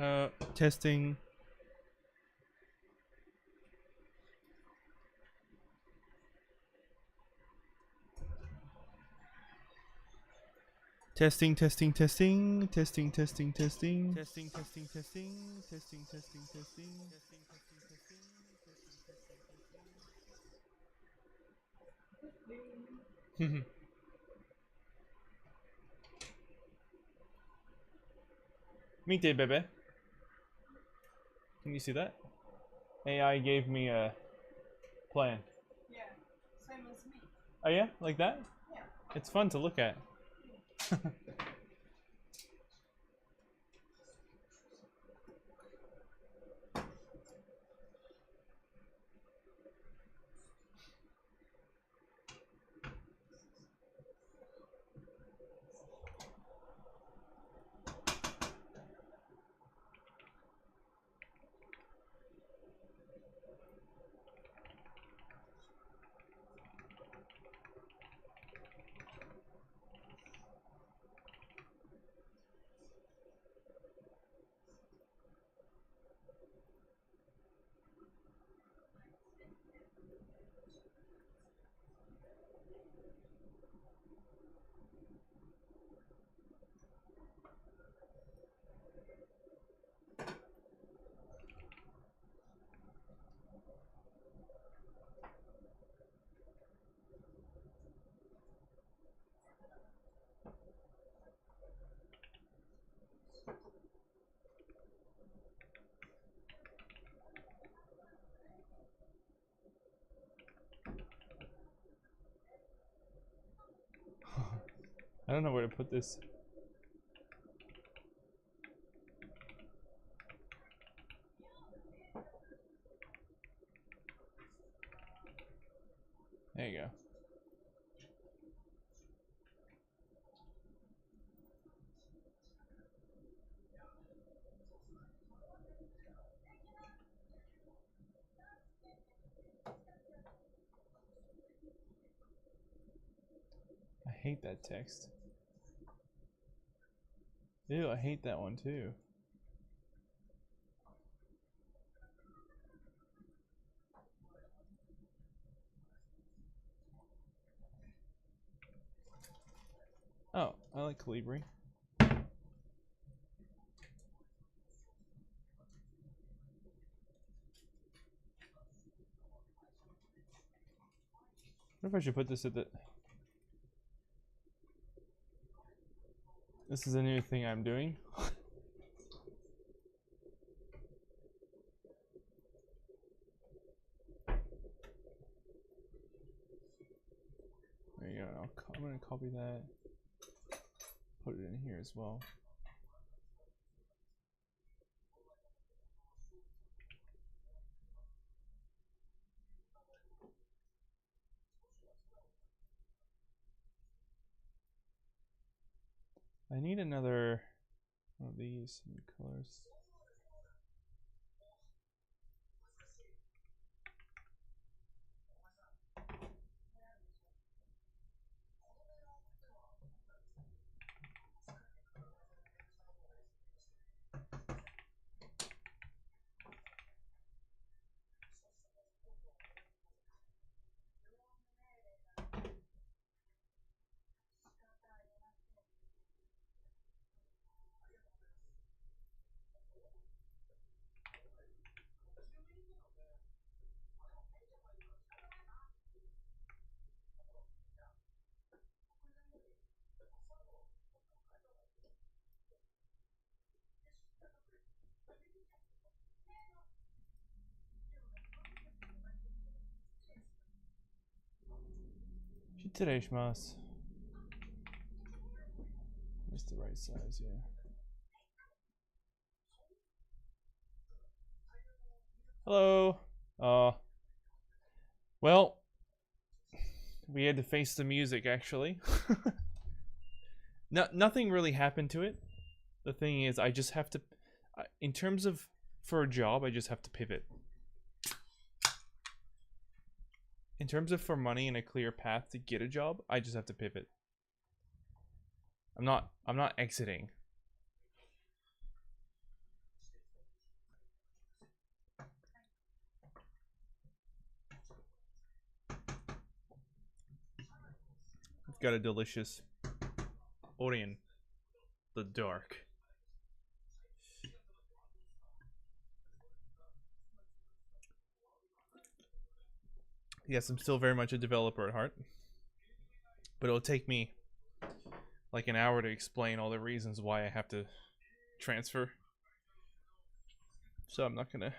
Testing. Testing, testing, testing, testing, testing, testing. Testing, testing, testing, testing, testing, testing. Me too, baby. Can you see that? AI gave me a plan. Yeah, same as me. Oh yeah? Like that? Yeah. It's fun to look at. I don't know where to put this. There you go. I hate that text. Ew, I hate that one too. Oh, I like Calibri. What if I should put this at the... This is a new thing I'm doing. There you go. I'm gonna copy that. Put it in here as well. I need another one of these new colors. Shittereshimasu. That's the right size, yeah. Hello. Well, we had to face the music actually. Nothing really happened to it. The thing is, I just have to, in terms of for a job, I just have to pivot. In terms of for money and a clear path to get a job, I just have to pivot. I'm not exiting. got a delicious Orient the Dark. Yes, I'm still very much a developer at heart, but it'll take me like an hour to explain all the reasons why I have to transfer. So I'm not gonna.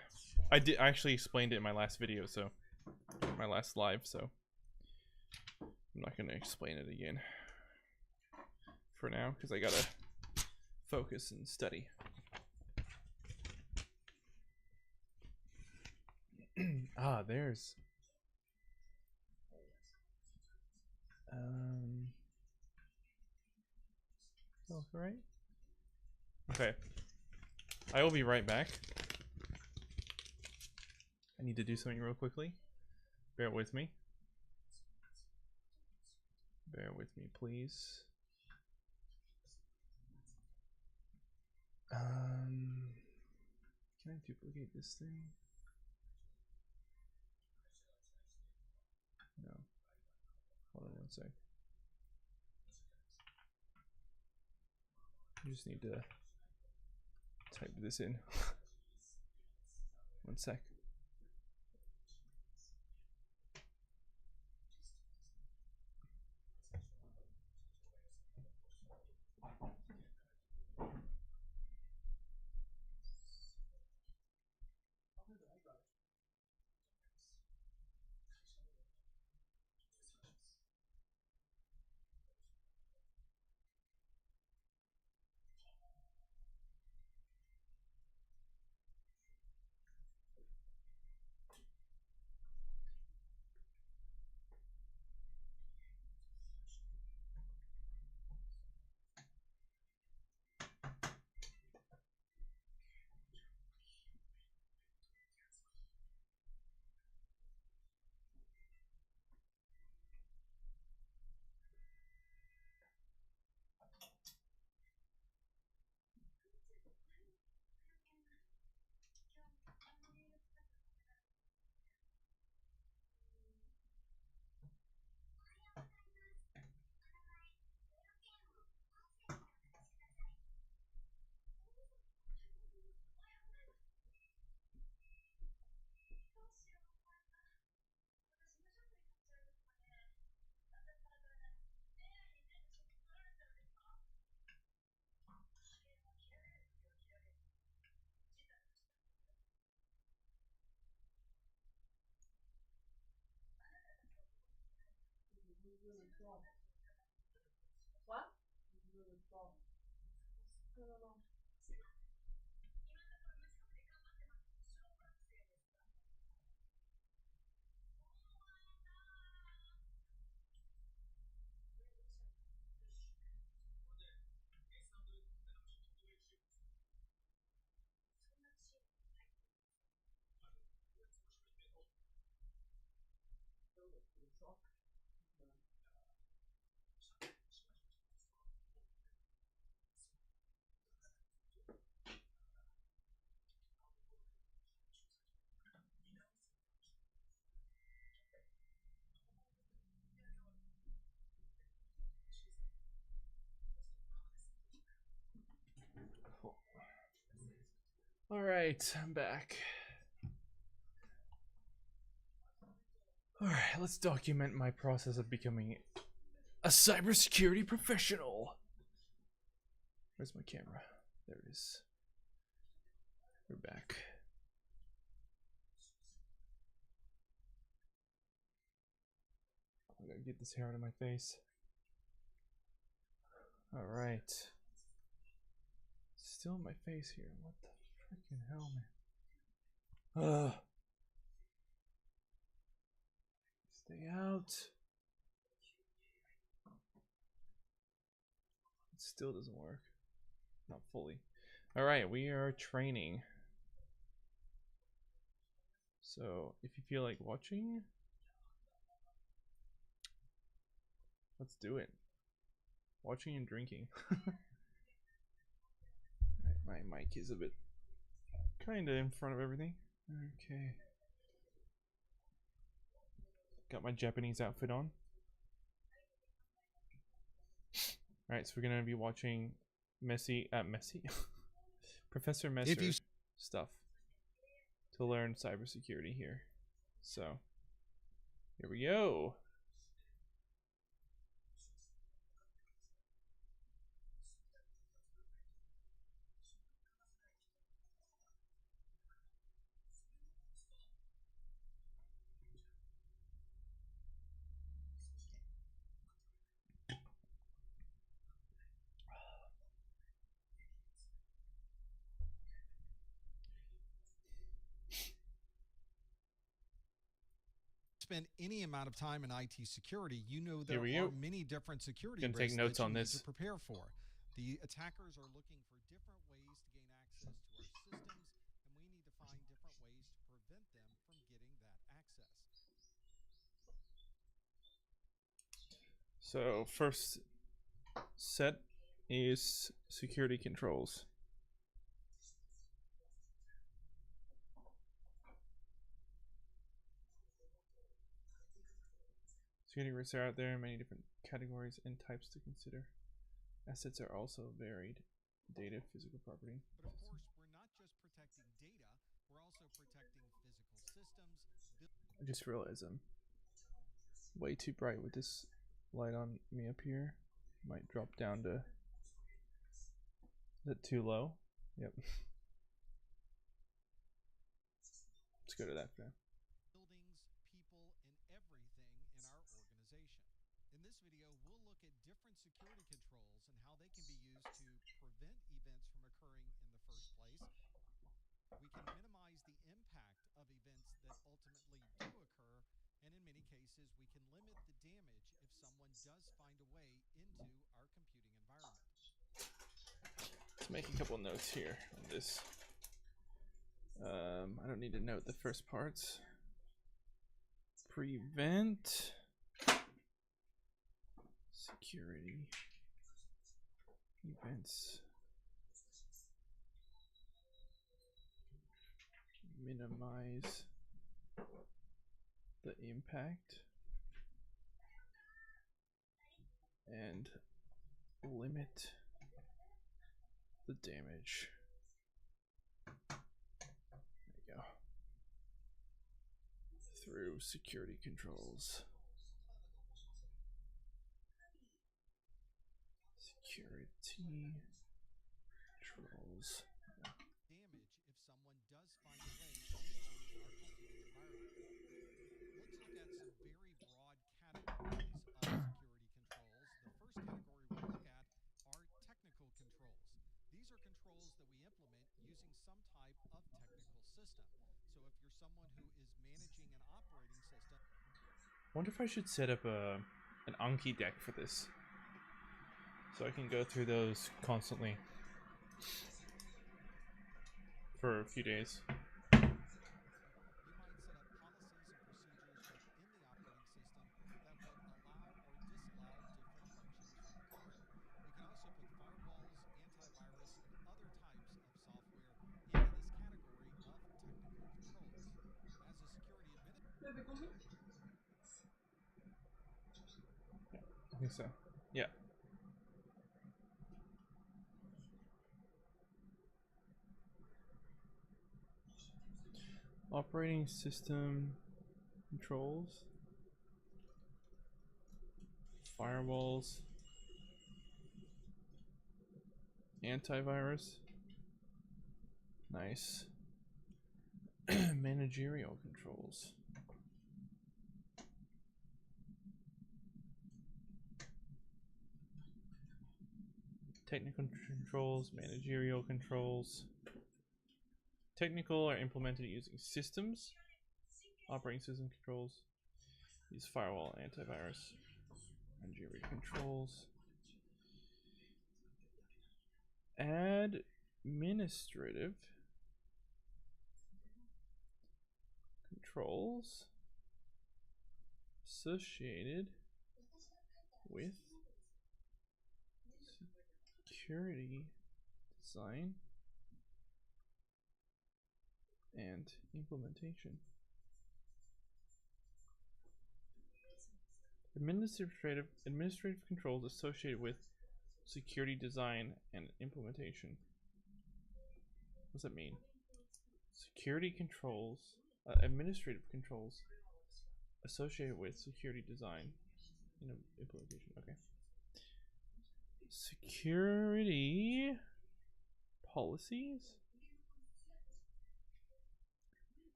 I actually explained it in my last video, so my last live. So I'm not gonna explain it again for now because I gotta focus and study. There's. Oh, right. Okay. I will be right back. I need to do something real quickly. Bear with me. Bear with me, please. Can I duplicate this thing? No. Hold on one sec. I just need to type this in. One sec. What? No, no, no. All right, I'm back. All right, let's document my process of becoming a cybersecurity professional. Where's my camera? There it is. We're back. I gotta get this hair out of my face. All right. Still in my face here. What the freaking hell, man? Ugh. Stay out. It still doesn't work. Not fully. All right, we are training. So if you feel like watching, let's do it. Watching and drinking. Right, my mic is a bit kind of in front of everything. Okay. Got my Japanese outfit on. Alright, so we're gonna be watching Messi Professor Messer stuff to learn cybersecurity here. So here we go. Spend any amount of time in IT security, you know Here there we are go. many different security Gonna take risks notes that you on need this. to prepare for. The attackers are looking for different ways to gain access to our systems, and we need to find different ways to prevent them from getting that access. So first set is security controls. Security risks are out there, many different categories and types to consider. Assets are also varied. Data, physical property. But of course, we're not just protecting data, we're also protecting physical systems. I just realized I'm way too bright with this light on me up here. Might drop down to... Is it too low? Yep. Let's go to that for now. Buildings, people, and everything in our organization. In this video, we'll look at different security controls and how they can be used to prevent events from occurring in the first place. We can minimize the impact of events that ultimately do occur, and in many cases, we can limit the damage if someone does find a way into our computing environment. Let's make a couple notes here on this. I don't need to note the first parts. Prevent security events. Minimize the impact and limit the damage. There you go. Through security controls. Security controls. Damage if someone does find a way into our computing environment. Let's look at some very broad categories of security controls. The first category we'll look at are technical controls. These are controls that we implement using some type of technical system. So if you're someone who is managing an operating system, I wonder if I should set up an Anki deck for this, so I can go through those constantly for a few days. we might set up policies and procedures within the operating system that would allow or disallow different functions from occurring. We can also put firewalls, antivirus, and other types of software into this category of technical controls. As a security administrator, I think so. Yeah. Operating system controls. Firewalls. Antivirus. Nice. Managerial controls. Technical controls, managerial controls. Technical are implemented using systems. Operating system controls. Use firewall, antivirus, managerial controls. Administrative controls associated with security design and implementation. Administrative controls associated with security design and implementation. What does that mean? Security controls, administrative controls associated with security design and implementation. Okay. Security policies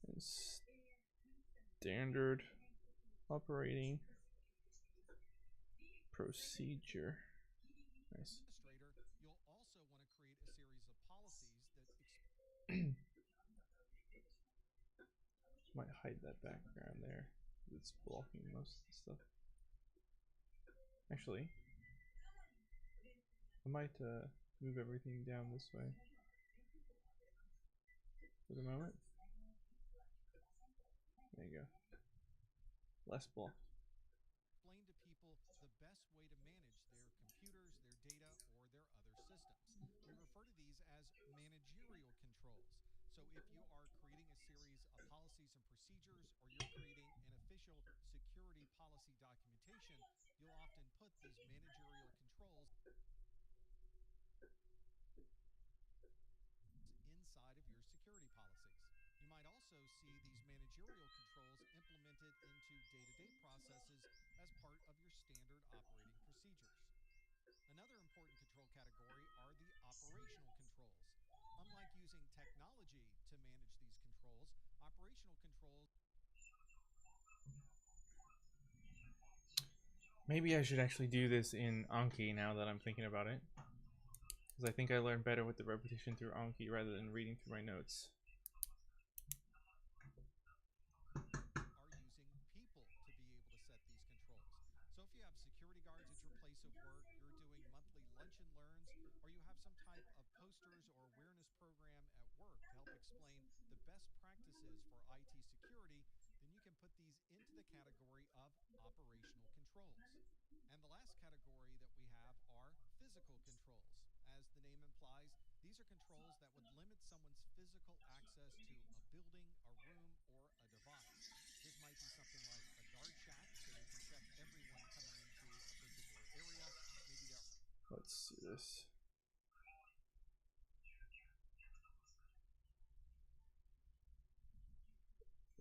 and standard operating procedure. Nice. Administrator, you'll also want to create a series of policies that Might hide that background there. It's blocking most of the stuff. Actually, I might move everything down this way for the moment. There you go. Less block. explain to people the best way to manage their computers, their data, or their other systems. We refer to these as managerial controls. So if you are creating a series of policies and procedures, or you're creating an official security policy documentation, you'll often put these managerial controls inside of your security policies. You might also see these managerial controls implemented into day-to-day processes as part of your standard operating procedures. Another important control category are the operational controls. Unlike using technology to manage these controls, operational controls Maybe I should actually do this in Anki now that I'm thinking about it. Because I think I learn better with the repetition through Anki rather than reading through my notes. are using people to be able to set these controls. So if you have security guards at your place of work, you're doing monthly lunch and learns, or you have some type of posters or awareness program at work to help explain the best practices for IT security, then you can put these into the category of operational controls. And the last category that we have are physical controls. As the name implies, these are controls that would limit someone's physical access to a building, a room, or a device. This might be something like a guard shack, so you can check everyone coming into a particular area. Maybe there Let's do this.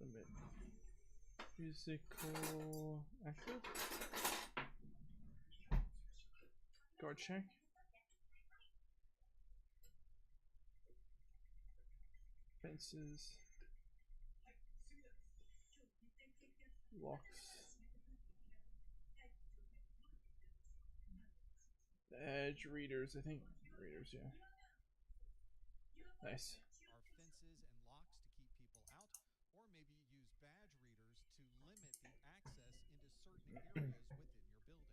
Limit physical access. Guard check. Fences. Locks. Badge readers, I think. Readers, yeah. Nice. are fences and locks to keep people out, or maybe you use badge readers to limit the access into certain areas within your building.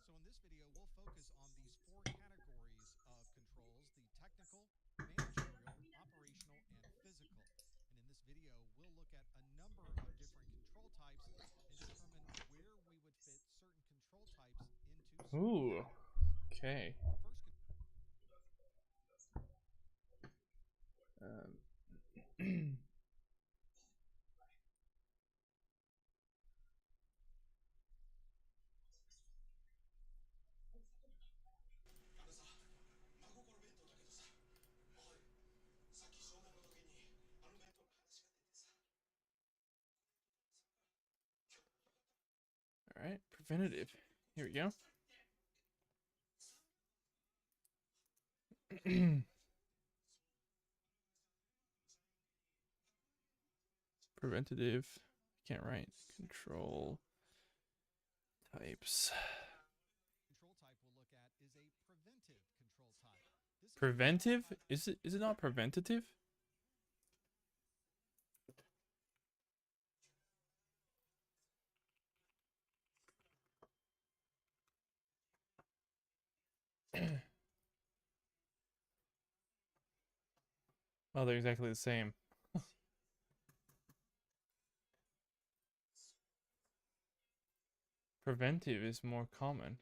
So in this video, we'll focus on these four categories of controls: the technical, managerial, operational, and physical. And in this video, we'll look at a number of different control types and determine where we would fit certain control types into certain Ooh. categories. Okay. The first Alright, preventative. Here we go. Preventative. Can't write. Control types. control type we'll look at is a preventive control type. This is a Preventive? control type Is it not preventative? Oh, they're exactly the same. Preventive is more common.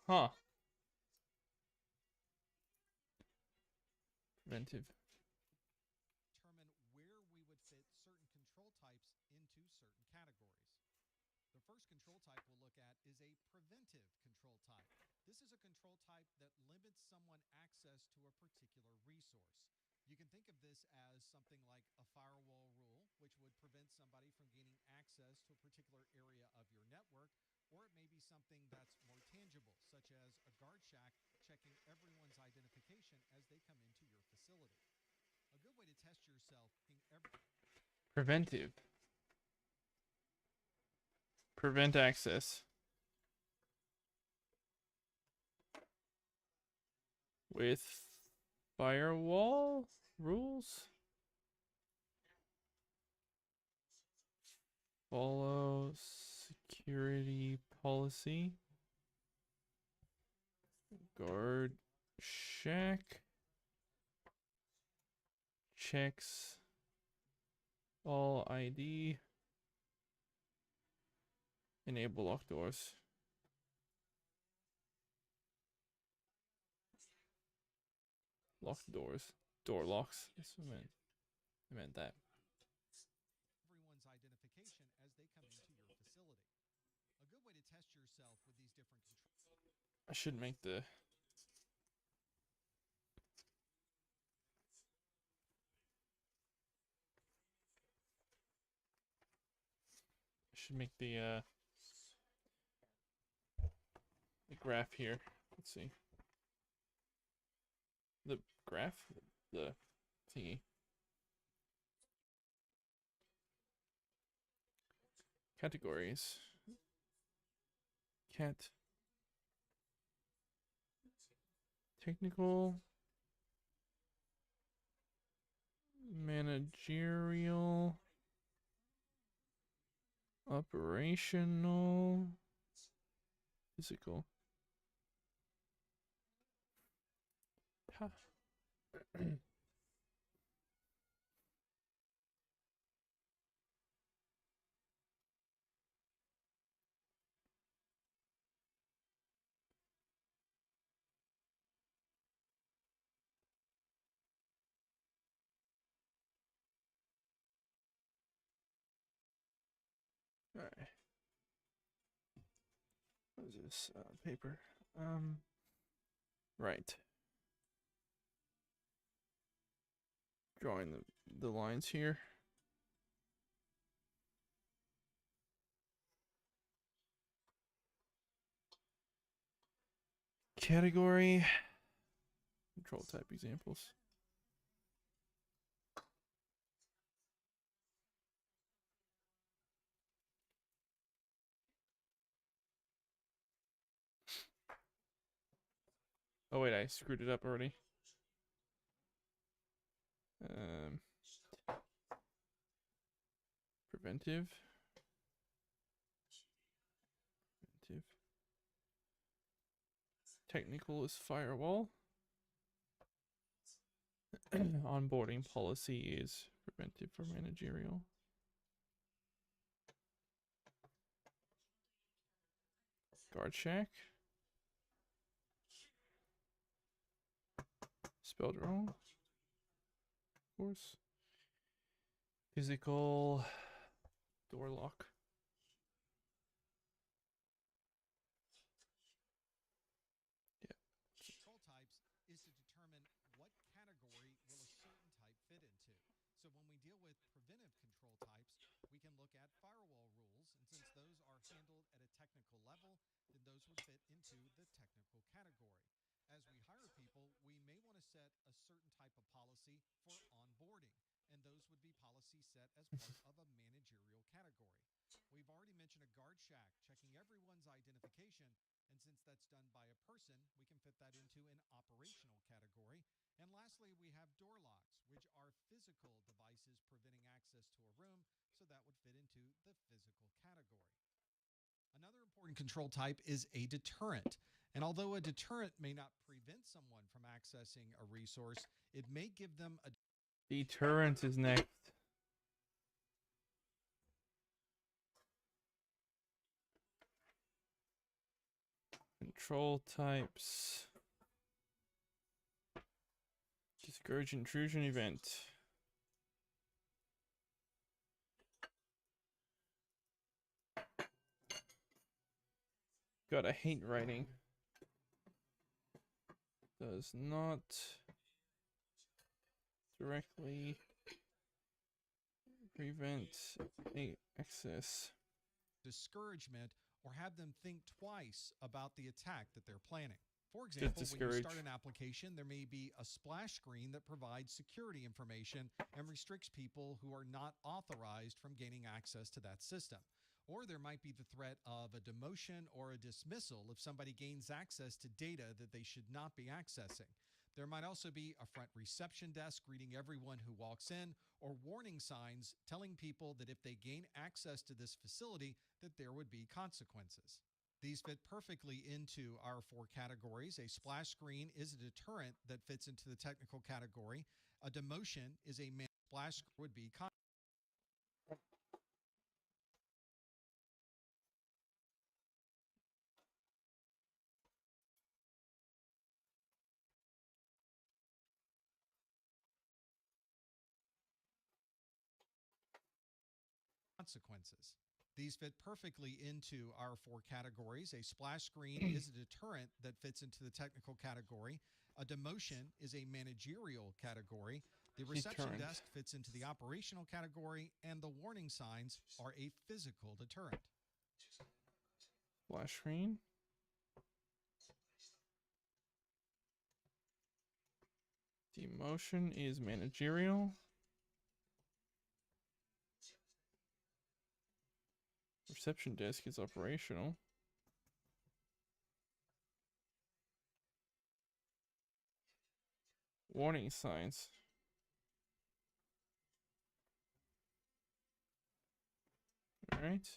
Huh. Preventive. determine where we would fit certain control types into certain categories. The first control type This is a control type that limits someone access to a particular resource. You can think of this as something like a firewall rule, which would prevent somebody from gaining access to a particular area of your network, or it may be something that's more tangible, such as a guard shack checking everyone's identification as they come into your facility. A good way to test yourself Preventive. Prevent access. With firewall rules? Follow security policy. Guard shack. Checks all ID. Enable lock doors. Lock doors. Door locks. That's what I meant. I meant that. everyone's identification as they come into your facility. A good way to test yourself with these different controls. I should make the the graph here. Let's see. The graph? The thingy. Categories. Cat. Technical. Managerial. Operational. Physical. Ha. All right. What is this paper? Right. Drawing the lines here. Category. Control type examples. Oh wait, I screwed it up already. Preventive. Preventive. Technical is firewall. Onboarding policy is preventive for managerial. Guard shack. Spelled wrong. Of course. Physical door lock. Yeah. Control types is to determine what category will a certain type fit into. So when we deal with preventive control types, we can look at firewall rules, and since those are handled at a technical level, then those would fit into the technical category. As we hire people, we may want to set a certain type of policy for onboarding, and those would be policies set as part of a managerial category. We've already mentioned a guard shack, checking everyone's identification, and since that's done by a person, we can fit that into an operational category. And lastly, we have door locks, which are physical devices preventing access to a room, so that would fit into the physical category. Another important control type is a deterrent. And although a deterrent may not prevent someone from accessing a resource, it may give them a Deterrent is next. Control types. Discourage intrusion event. God, I hate writing. does not directly prevent access. Discouragement or have them think twice about the attack that they're planning. For example, when you start an application, there may be a splash screen that provides security information and restricts people who are not authorized from gaining access to that system. Or there might be the threat of a demotion or a dismissal if somebody gains access to data that they should not be accessing. There might also be a front reception desk greeting everyone who walks in, or warning signs telling people that if they gain access to this facility, that there would be consequences. These fit perfectly into our 4 categories. A splash screen is a deterrent that fits into the technical category. A demotion is a splash would be consequences. These fit perfectly into our 4 categories. A splash screen is a deterrent that fits into the technical category. A demotion is a managerial category. The reception desk fits into the operational category, and the warning signs are a physical deterrent. Splash screen. Demotion is managerial. Reception desk is operational. Warning signs. All right.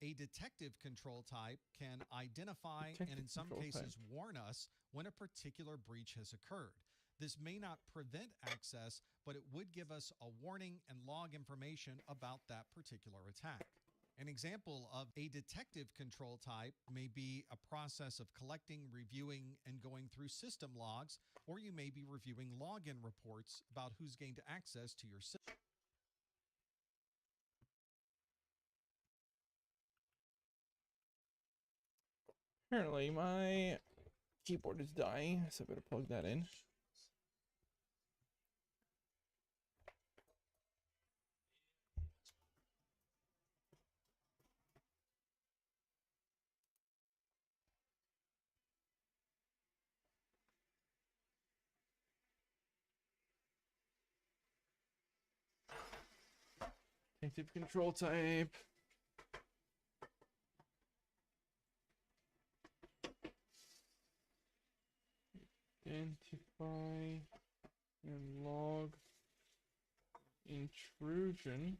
A detective control type can identify and in some cases warn us when a particular breach has occurred. This may not prevent access, but it would give us a warning and log information about that particular attack. An example of a detective control type may be a process of collecting, reviewing, and going through system logs, or you may be reviewing login reports about who's gained access to your system. Apparently my keyboard is dying, so I better plug that in. Active control type. Identify and log intrusion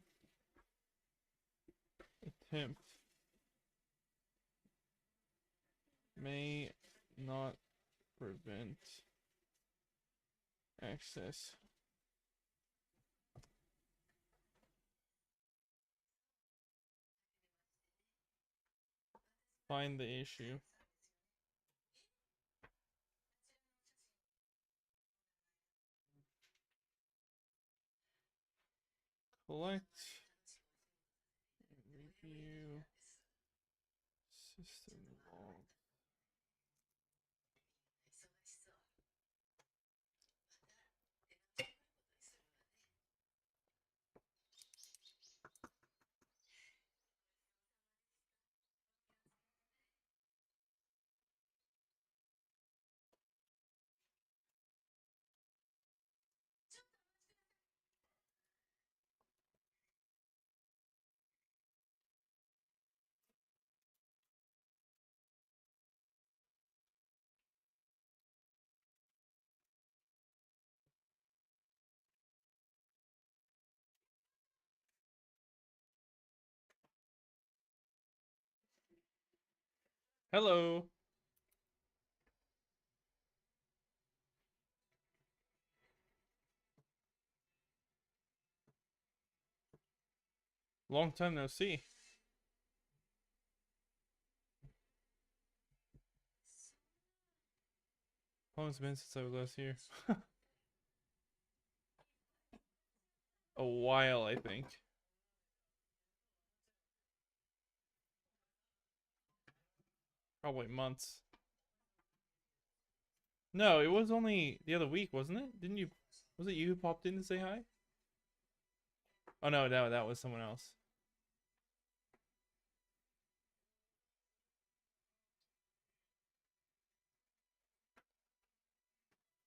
attempt may not prevent access. Find the issue. Collect and review system log. Hello. Long time no see. How long has it been since I was last here? A while, I think. Probably months. No, it was only the other week, wasn't it? Didn't you? Was it you who popped in to say hi? Oh no, that was someone else.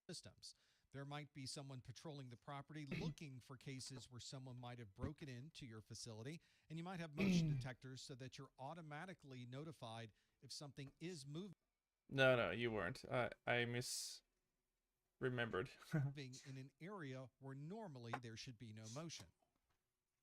Systems. There might be someone patrolling the property looking for cases where someone might have broken into your facility, and you might have motion detectors so that you're automatically notified if something is moving No, you weren't. I misremembered. in an area where normally there should be no motion.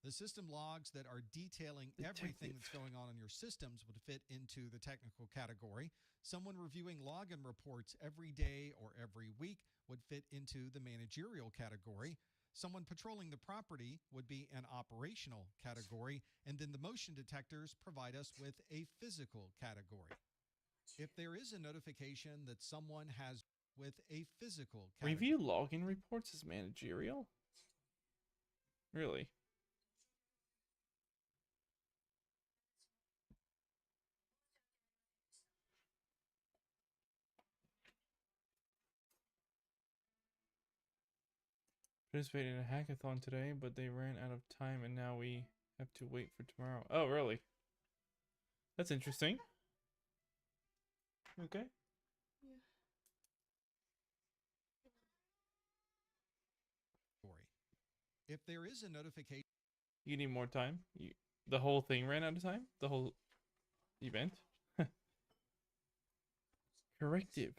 The system logs that are detailing everything that's going on in your systems would fit into the technical category. Someone reviewing login reports every day or every week would fit into the managerial category. Someone patrolling the property would be an operational category, and then the motion detectors provide us with a physical category. If there is a notification that someone has with a physical category. Review login reports is managerial? Really? Participated in a hackathon today, but they ran out of time and now we have to wait for tomorrow. Oh, really? That's interesting. Okay. If there is a notification, You need more time? The whole thing ran out of time? The whole event? Corrective.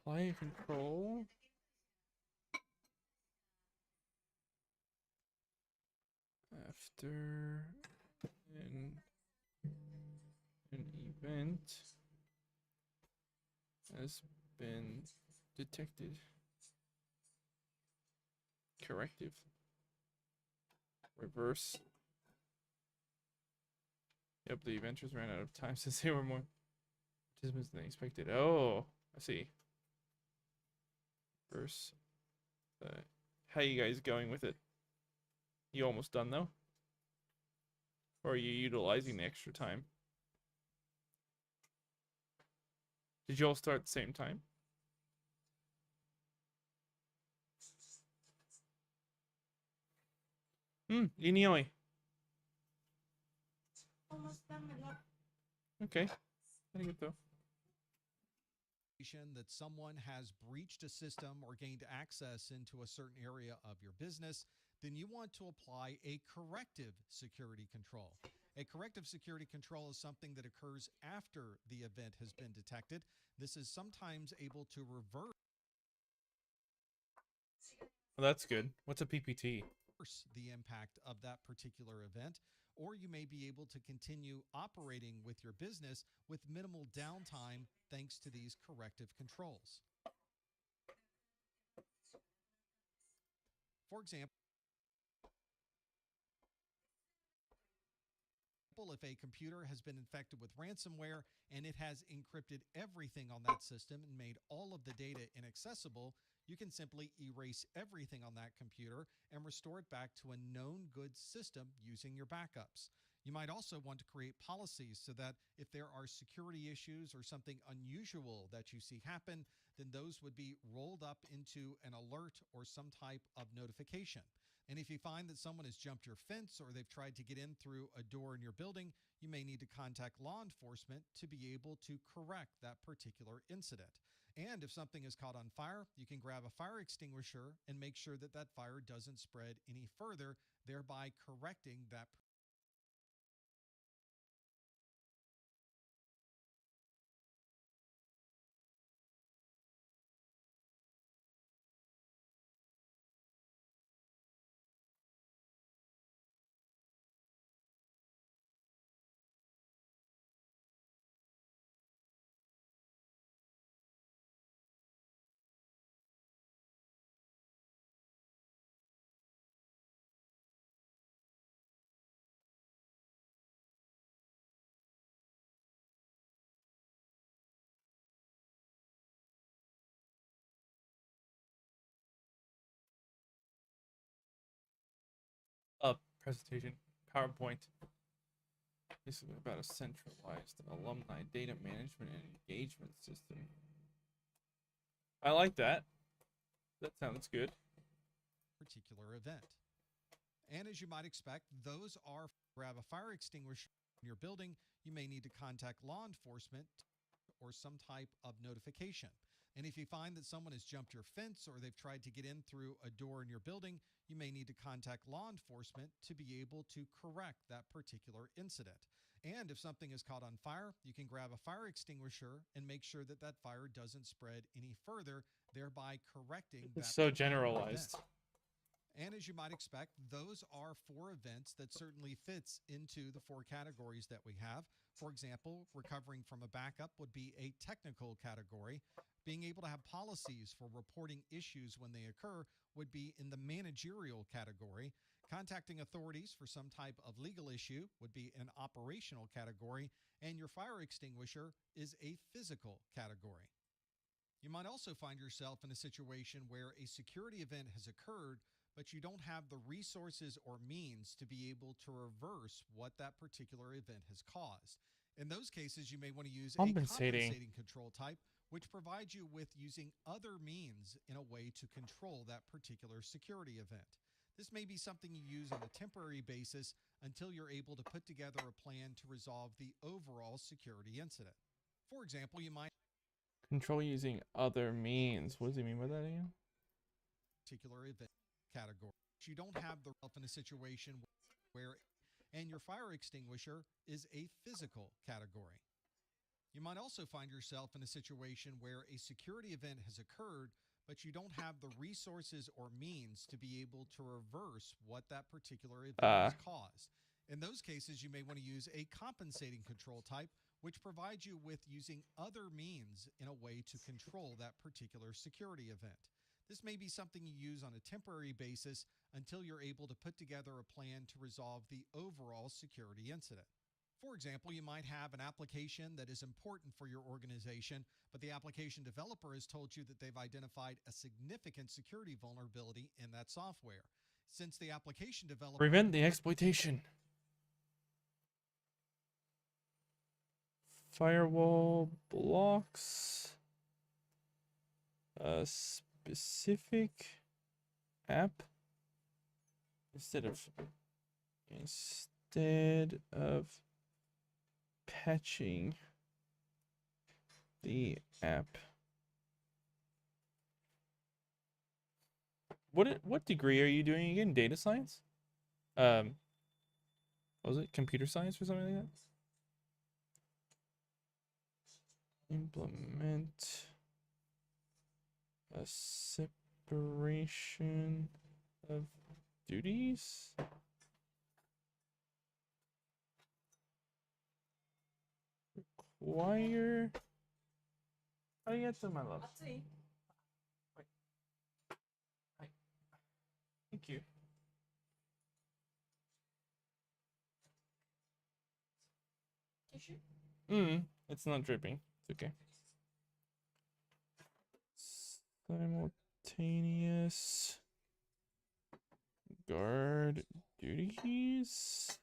Apply a control. After an event has been detected. Corrective. Reverse. Yep, the adventures ran out of time since they were more participants than expected. Oh, I see. Reverse. How you guys going with it? You almost done though? Or are you utilizing the extra time? Did you all start at the same time? Inioy. Okay. Arigato. that someone has breached a system or gained access into a certain area of your business, then you want to apply a corrective security control. A corrective security control is something that occurs after the event has been detected. This is sometimes able to reverse Well, that's good. What's a PPT? the impact of that particular event, or you may be able to continue operating with your business with minimal downtime thanks to these corrective controls. For example, if a computer has been infected with ransomware and it has encrypted everything on that system and made all of the data inaccessible, you can simply erase everything on that computer and restore it back to a known good system using your backups. You might also want to create policies so that if there are security issues or something unusual that you see happen, then those would be rolled up into an alert or some type of notification. And if you find that someone has jumped your fence or they've tried to get in through a door in your building, you may need to contact law enforcement to be able to correct that particular incident. And if something is caught on fire, you can grab a fire extinguisher and make sure that that fire doesn't spread any further, thereby correcting that presentation, PowerPoint. Basically about a centralized alumni data management and engagement system. I like that. That sounds good. Particular event. And as you might expect, those are grab a fire extinguisher in your building. You may need to contact law enforcement or some type of notification. And if you find that someone has jumped your fence or they've tried to get in through a door in your building, you may need to contact law enforcement to be able to correct that particular incident. And if something is caught on fire, you can grab a fire extinguisher and make sure that that fire doesn't spread any further, thereby correcting that It's so particular generalized. event. And as you might expect, those are 4 events that certainly fits into the 4 categories that we have. For example, recovering from a backup would be a technical category. Being able to have policies for reporting issues when they occur would be in the managerial category. Contacting authorities for some type of legal issue would be an operational category. And your fire extinguisher is a physical category. You might also find yourself in a situation where a security event has occurred, but you don't have the resources or means to be able to reverse what that particular event has caused. In those cases, you may want to use a compensating control type, which provides you with using other means in a way to control that particular security event. This may be something you use on a temporary basis until you're able to put together a plan to resolve the overall security incident. For example, you might Control using other means. What does he mean by that again? Particular event category. You don't have the help in a situation where, and your fire extinguisher is a physical category. You might also find yourself in a situation where a security event has occurred, but you don't have the resources or means to be able to reverse what that particular event has caused. In those cases, you may want to use a compensating control type, which provides you with using other means in a way to control that particular security event. This may be something you use on a temporary basis until you're able to put together a plan to resolve the overall security incident. For example, you might have an application that is important for your organization, but the application developer has told you that they've identified a significant security vulnerability in that software. Since the application developer... Prevent the exploitation. Firewall blocks a specific app instead of patching the app. What degree are you doing again? Data science? What was it? Computer science or something like that? Implement a separation of duties. Require. How do you get to my love? Wait. Hi. Thank you. Tissue? It's not dripping. It's okay. Simultaneous guard duties.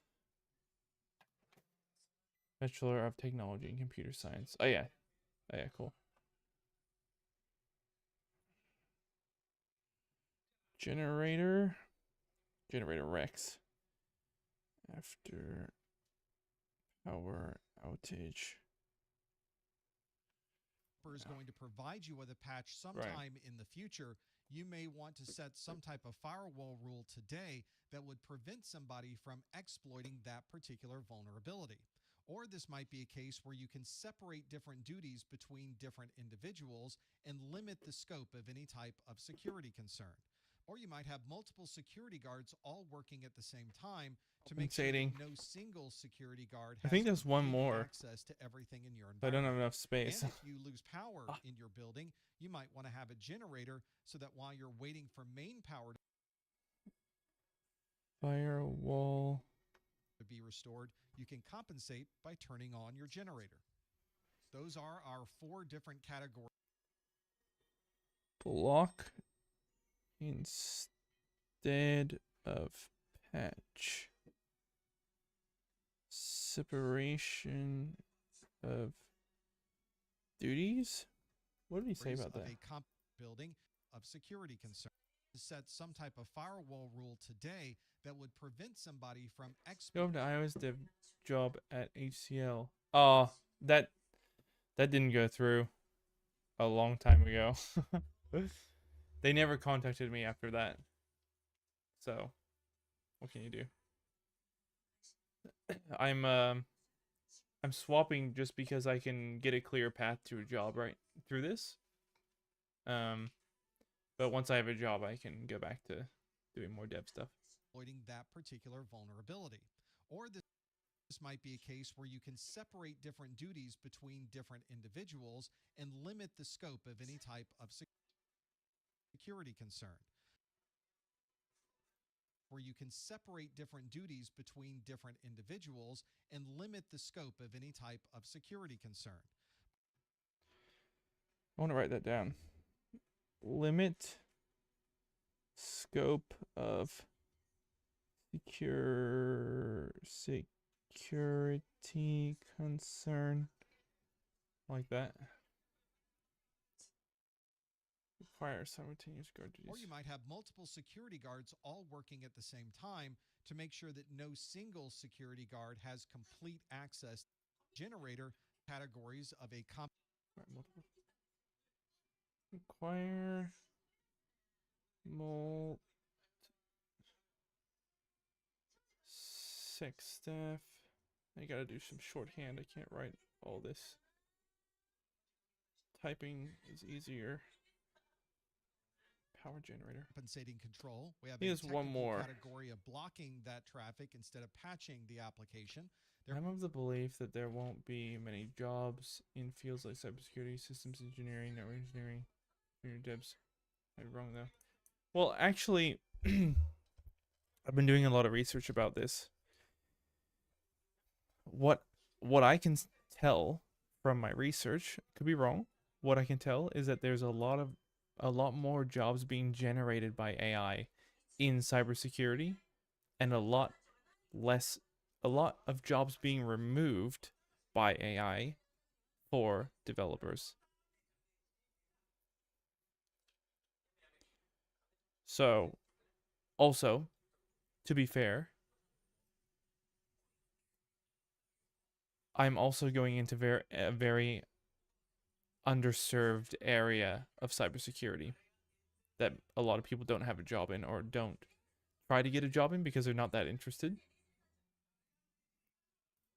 Bachelor of Technology and Computer Science. Oh yeah. Oh yeah, cool. Generator Rex. After power outage. Is going to provide you with a patch sometime in the future. You may want to set some type of firewall rule today that would prevent somebody from exploiting that particular vulnerability. Or this might be a case where you can separate different duties between different individuals and limit the scope of any type of security concern. Or you might have multiple security guards all working at the same time to make sure that no single security guard has there's one more access to everything in your environment. I don't have enough space. And if you lose power in your building, you might want to have a generator so that while you're waiting for main power firewall to be restored, you can compensate by turning on your generator. Those are our 4 different categories. Block instead of Patch. Separation of duties? What did he say about of that? a building of security concern. To set some type of firewall rule today that would prevent somebody from Go to iOS dev job at HCL. Oh, that didn't go through a long time ago. They never contacted me after that. So, what can you do? I'm swapping just because I can get a clear path to a job right through this. But once I have a job, I can go back to doing more dev stuff. Exploiting that particular vulnerability. Or this might be a case where you can separate different duties between different individuals and limit the scope of any type of security concern. Where you can separate different duties between different individuals and limit the scope of any type of security concern. I want to write that down. Limit scope of security concern. Like that. Require simultaneous guard duties. Or you might have multiple security guards all working at the same time to make sure that no single security guard has complete access to generator categories of a require six staff. I gotta do some shorthand. I can't write all this. Typing is easier. Power generator. Compensating control. We have Here's a one more category of blocking that traffic instead of patching the application. I'm of the belief that there won't be many jobs in fields like cybersecurity, systems engineering, network engineering, junior devs. I'm wrong though. Well, actually, I've been doing a lot of research about this. What I can tell from my research, could be wrong. What I can tell is that there's a lot more jobs being generated by AI in cybersecurity, and a lot of jobs being removed by AI for developers. So, also, to be fair, I'm also going into a very underserved area of cybersecurity that a lot of people don't have a job in, or don't try to get a job in because they're not that interested.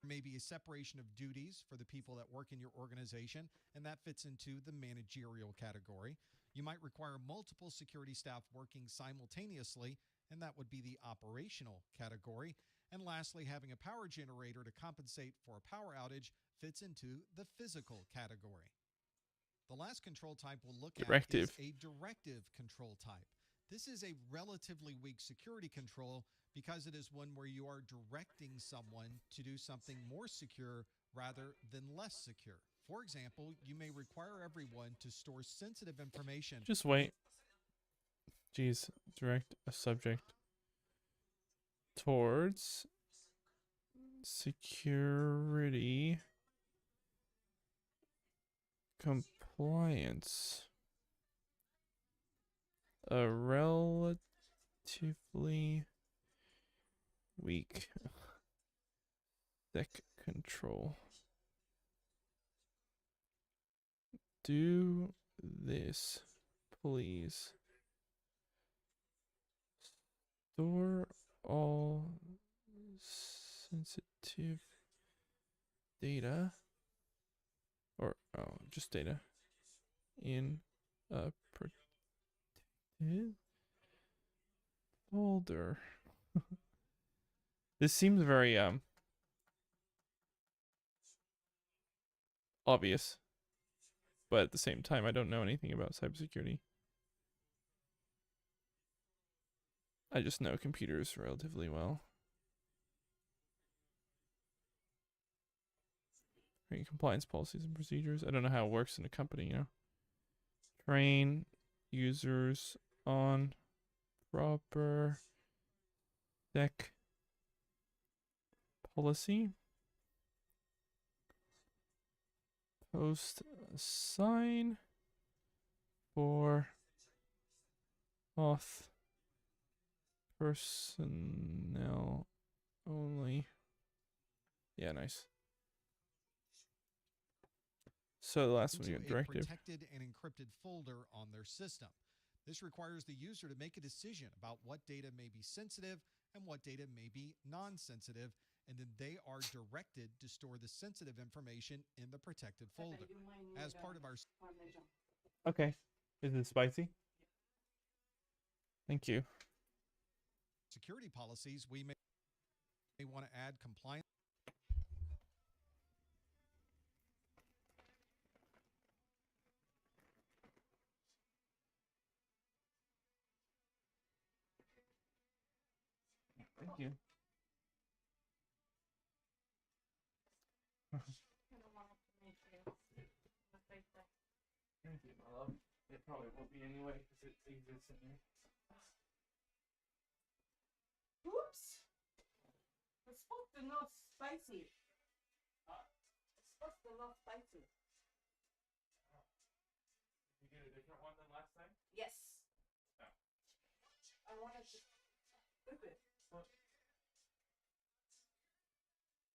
Maybe a separation of duties for the people that work in your organization, and that fits into the managerial category. You might require multiple security staff working simultaneously, and that would be the operational category. And lastly, having a power generator to compensate for a power outage fits into the physical category. The last control type we'll look at is a directive control type. This is a relatively weak security control because it is one where you are directing someone to do something more secure rather than less secure. For example, you may require everyone to store sensitive information. Just wait. Jeez, direct a subject towards security compliance. A relatively weak sec control. Do this, please. Store all sensitive data, or just data, in a protected folder. This seems very obvious, but at the same time, I don't know anything about cybersecurity. I just know computers relatively well. Compliance policies and procedures. I don't know how it works in a company, you know. Train users on proper Deck policy. Post sign for auth personnel only. Yeah, nice. So the last one, into you got a directive. protected and encrypted folder on their system. This requires the user to make a decision about what data may be sensitive and what data may be non-sensitive, and then they are directed to store the sensitive information in the protected folder. As part of our Okay. Is it spicy? Thank you. security policies, we may want to add compliance. Thank you. Thank you, my love. It probably won't be anyway because it exists in there. Oops. It's supposed to not spicy. It's supposed to not spicy. Did you get a different one than last time? Yes. Oh. I wanted to flip it. What?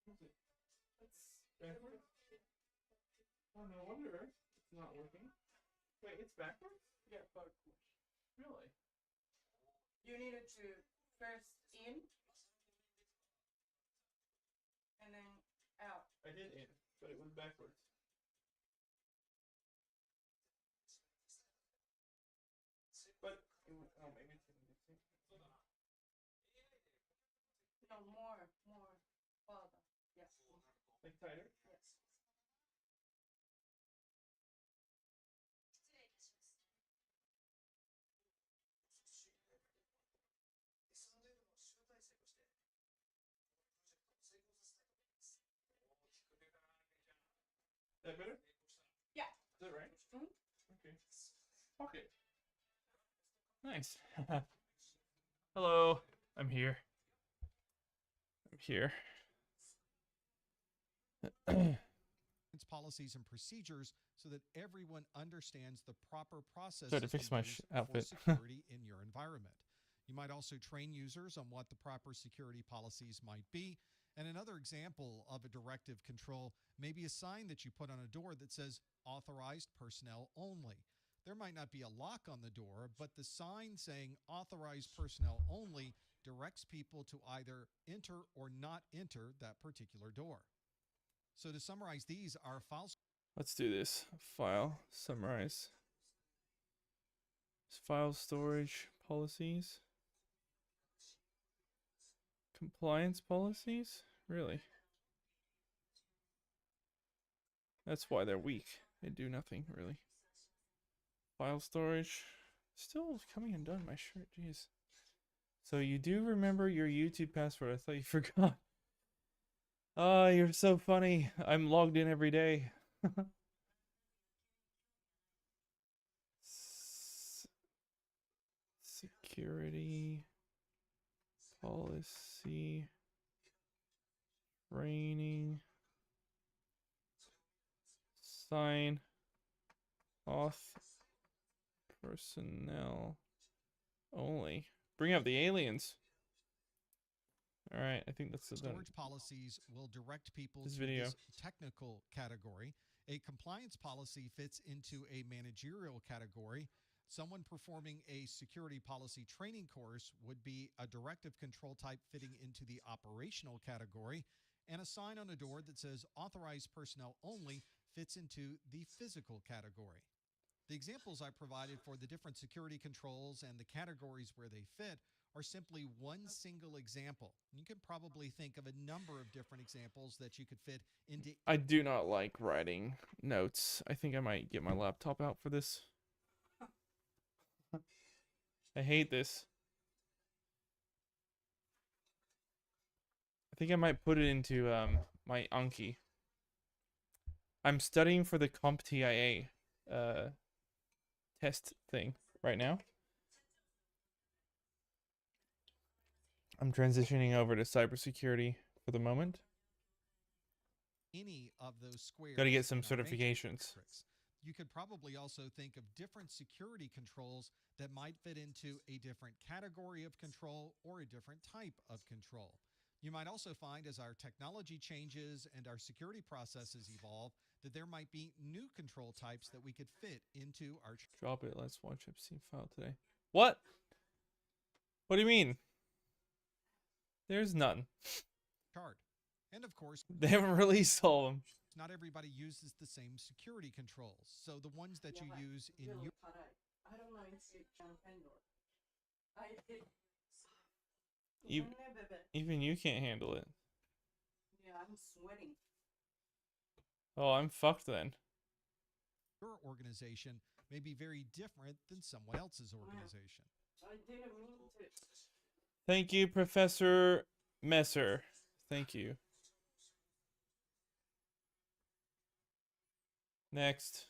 What's it? It's Backwards? Oh, no wonder it's not working. Wait, it's backwards? yeah, backwards. Really? You needed to first in and then out. I did it, but it was backwards. But it was, oh, maybe it's in the mixing. No, more farther. Yes. Like tighter? Yes. Is that better? Yeah. Is that right? Mhm. Okay. Pocket. Nice. Hello. I'm here. I'm here. Policies and procedures so that everyone understands the proper processes Tried to fix my use outfit. for security in your environment. You might also train users on what the proper security policies might be. And another example of a directive control may be a sign that you put on a door that says authorized personnel only. There might not be a lock on the door, but the sign saying authorized personnel only directs people to either enter or not enter that particular door. So to summarize these, our files. Let's do this. File, summarize. File storage policies. Compliance policies? Really? That's why they're weak. They do nothing, really. File storage. Still coming undone, my shirt, jeez. So you do remember your YouTube password. I thought you forgot. Oh, you're so funny. I'm logged in every day. Security policy training sign auth personnel only. Bring up the aliens. All right, I think that's the Storage policies will direct people This to video. this technical category. A compliance policy fits into a managerial category. Someone performing a security policy training course would be a directive control type fitting into the operational category. And a sign on a door that says authorized personnel only fits into the physical category. The examples I provided for the different security controls and the categories where they fit are simply one single example. You can probably think of a number of different examples that you could fit into. I do not like writing notes. I think I might get my laptop out for this. I hate this. I think I might put it into my Anki. I'm studying for the CompTIA test thing right now. I'm transitioning over to cybersecurity for the moment. Any of those squares. Got to get some in our certifications. matrix. You could probably also think of different security controls that might fit into a different category of control or a different type of control. You might also find as our technology changes and our security processes evolve that there might be new control types that we could fit into our Drop it. Let's watch FC file today. What? What do you mean? There's none. chart. And of course, They haven't released all of them. not everybody uses the same security controls. So the ones that you use in your I don't know if you can handle it. Even you can't handle it. Yeah, I'm sweating. Oh, I'm fucked then. your organization may be very different than someone else's organization. I didn't mean to. Thank you, Professor Messer. Thank you. Next.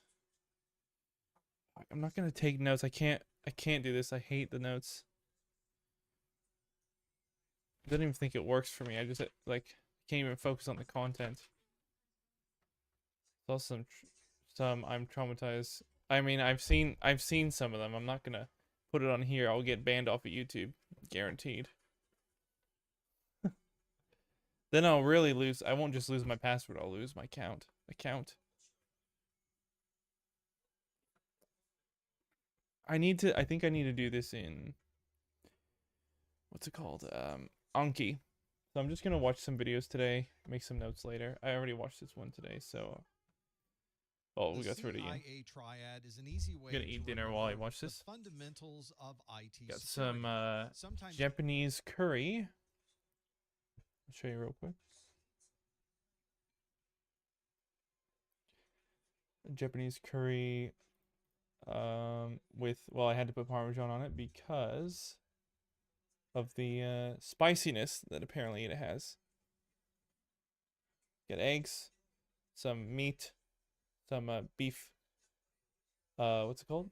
I'm not gonna take notes. I can't do this. I hate the notes. I don't even think it works for me. I just like can't even focus on the content. It's also some I'm traumatized. I mean, I've seen some of them. I'm not gonna put it on here. I'll get banned off of YouTube, guaranteed. Then I'll really lose. I won't just lose my password. I'll lose my account. I think I need to do this in, what's it called? Anki. So I'm just gonna watch some videos today, make some notes later. I already watched this one today, so. Oh, we got through it again. CIA triad is an easy way I'm gonna eat dinner while I watch this. The fundamentals of IT Got security. some Sometimes Japanese curry. I'll show you real quick. Japanese curry with, well, I had to put Parmesan on it because of the spiciness that apparently it has. Got eggs, some meat, some beef, what's it called?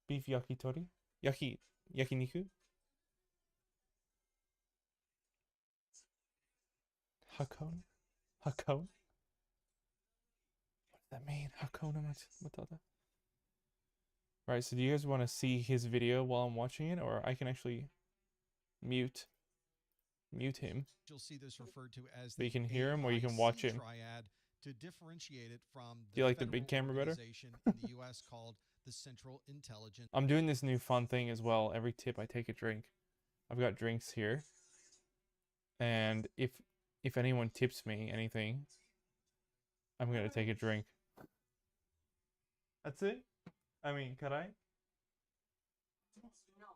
Beef yakitori? Yakiniku? Hakone? Hakone? What does that mean? Hakone Matata? Right, so do you guys want to see his video while I'm watching it, or I can actually mute him? you'll see this referred to as But you the can hear him or you can watch AIC him. triad to differentiate it from Do you like the big camera better? organization in the US called the Central Intelligence. I'm doing this new fun thing as well. Every tip I take a drink. I've got drinks here. And if anyone tips me anything, I'm gonna take a drink. That's it? I mean, could I? No,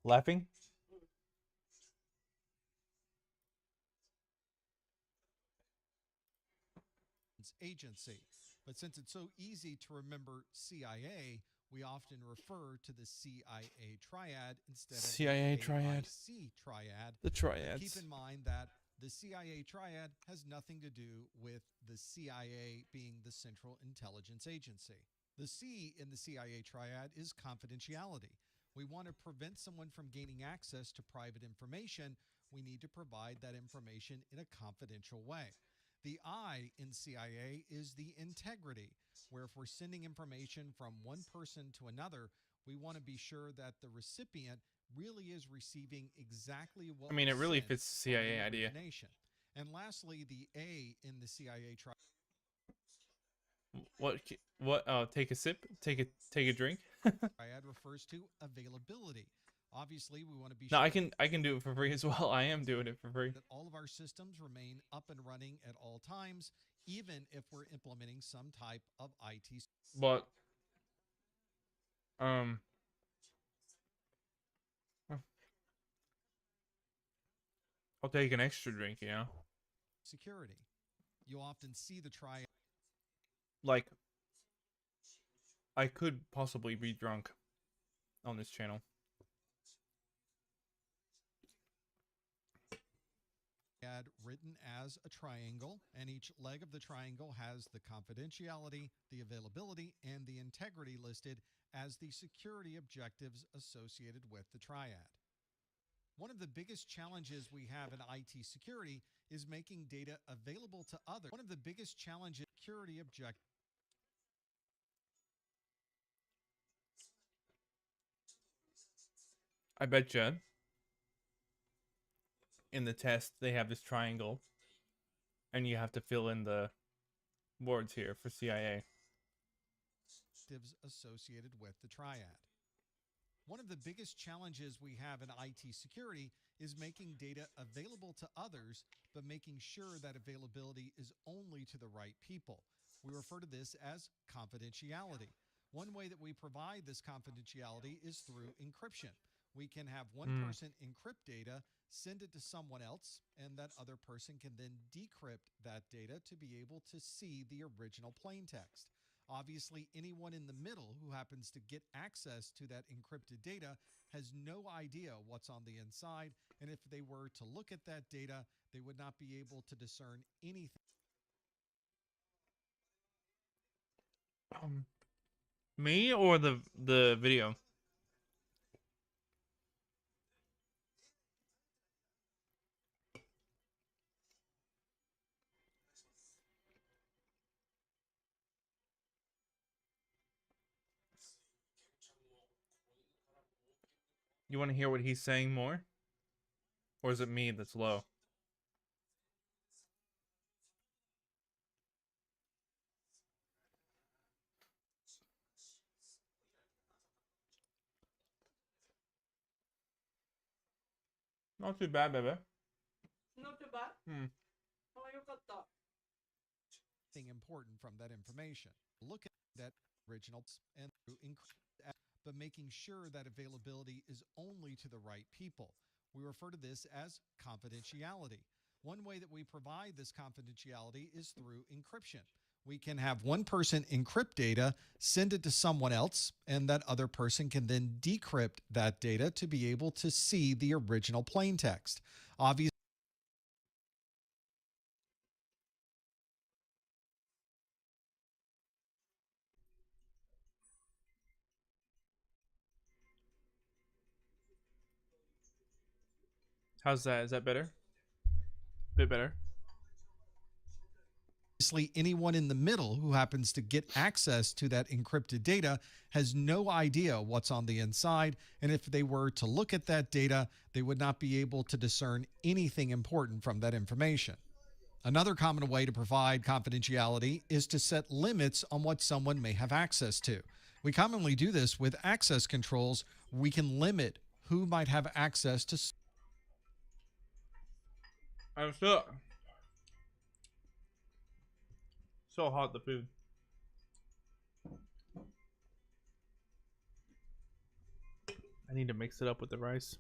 Laughing? Agency. But since it's so easy to remember CIA, we often refer to the CIA triad instead of CIA the triad. AIC triad. The triads. Keep in mind that the CIA triad has nothing to do with the CIA being the Central Intelligence Agency. The C in the CIA triad is confidentiality. We want to prevent someone from gaining access to private information. We need to provide that information in a confidential way. The I in CIA is the integrity, where if we're sending information from one person to another, we want to be sure that the recipient really is receiving exactly what I mean, it was really sent fits the from CIA the idea. origination. And lastly, the A in the CIA triad. What? Oh, take a sip? Take a drink? Triad refers to availability. Obviously, we want to be No, sure I can do it for free as well. I am doing it for free. that all of our systems remain up and running at all times, even if we're implementing some type of IT. But I'll take an extra drink, you know? security. You often see the triad Like, I could possibly be drunk on this channel. written as a triangle, and each leg of the triangle has the confidentiality, the availability, and the integrity listed as the security objectives associated with the triad. One of the biggest challenges we have in IT security is making data available to others. One of the biggest challenges security object. I bet you in the test they have this triangle, and you have to fill in the words here for CIA. Associated with the triad. One of the biggest challenges we have in IT security is making data available to others, but making sure that availability is only to the right people. We refer to this as confidentiality. One way that we provide this confidentiality is through encryption. We can have one person encrypt data, send it to someone else, and that other person can then decrypt that data to be able to see the original plain text. Obviously, anyone in the middle who happens to get access to that encrypted data has no idea what's on the inside, and if they were to look at that data, they would not be able to discern anything. Me or the video? You want to hear what he's saying more? Or is it me that's low? Not too bad, baby. Not too bad. Oh, you got that. Thing important from that information. Look at that original and through but making sure that availability is only to the right people. We refer to this as confidentiality. One way that we provide this confidentiality is through encryption. We can have one person encrypt data, send it to someone else, and that other person can then decrypt that data to be able to see the original plain text. Obviously, How's that? Is that better? Bit better. anyone in the middle who happens to get access to that encrypted data has no idea what's on the inside, and if they were to look at that data, they would not be able to discern anything important from that information. Another common way to provide confidentiality is to set limits on what someone may have access to. We commonly do this with access controls. We can limit who might have access to. I'm so hot, the food. I need to mix it up with the rice.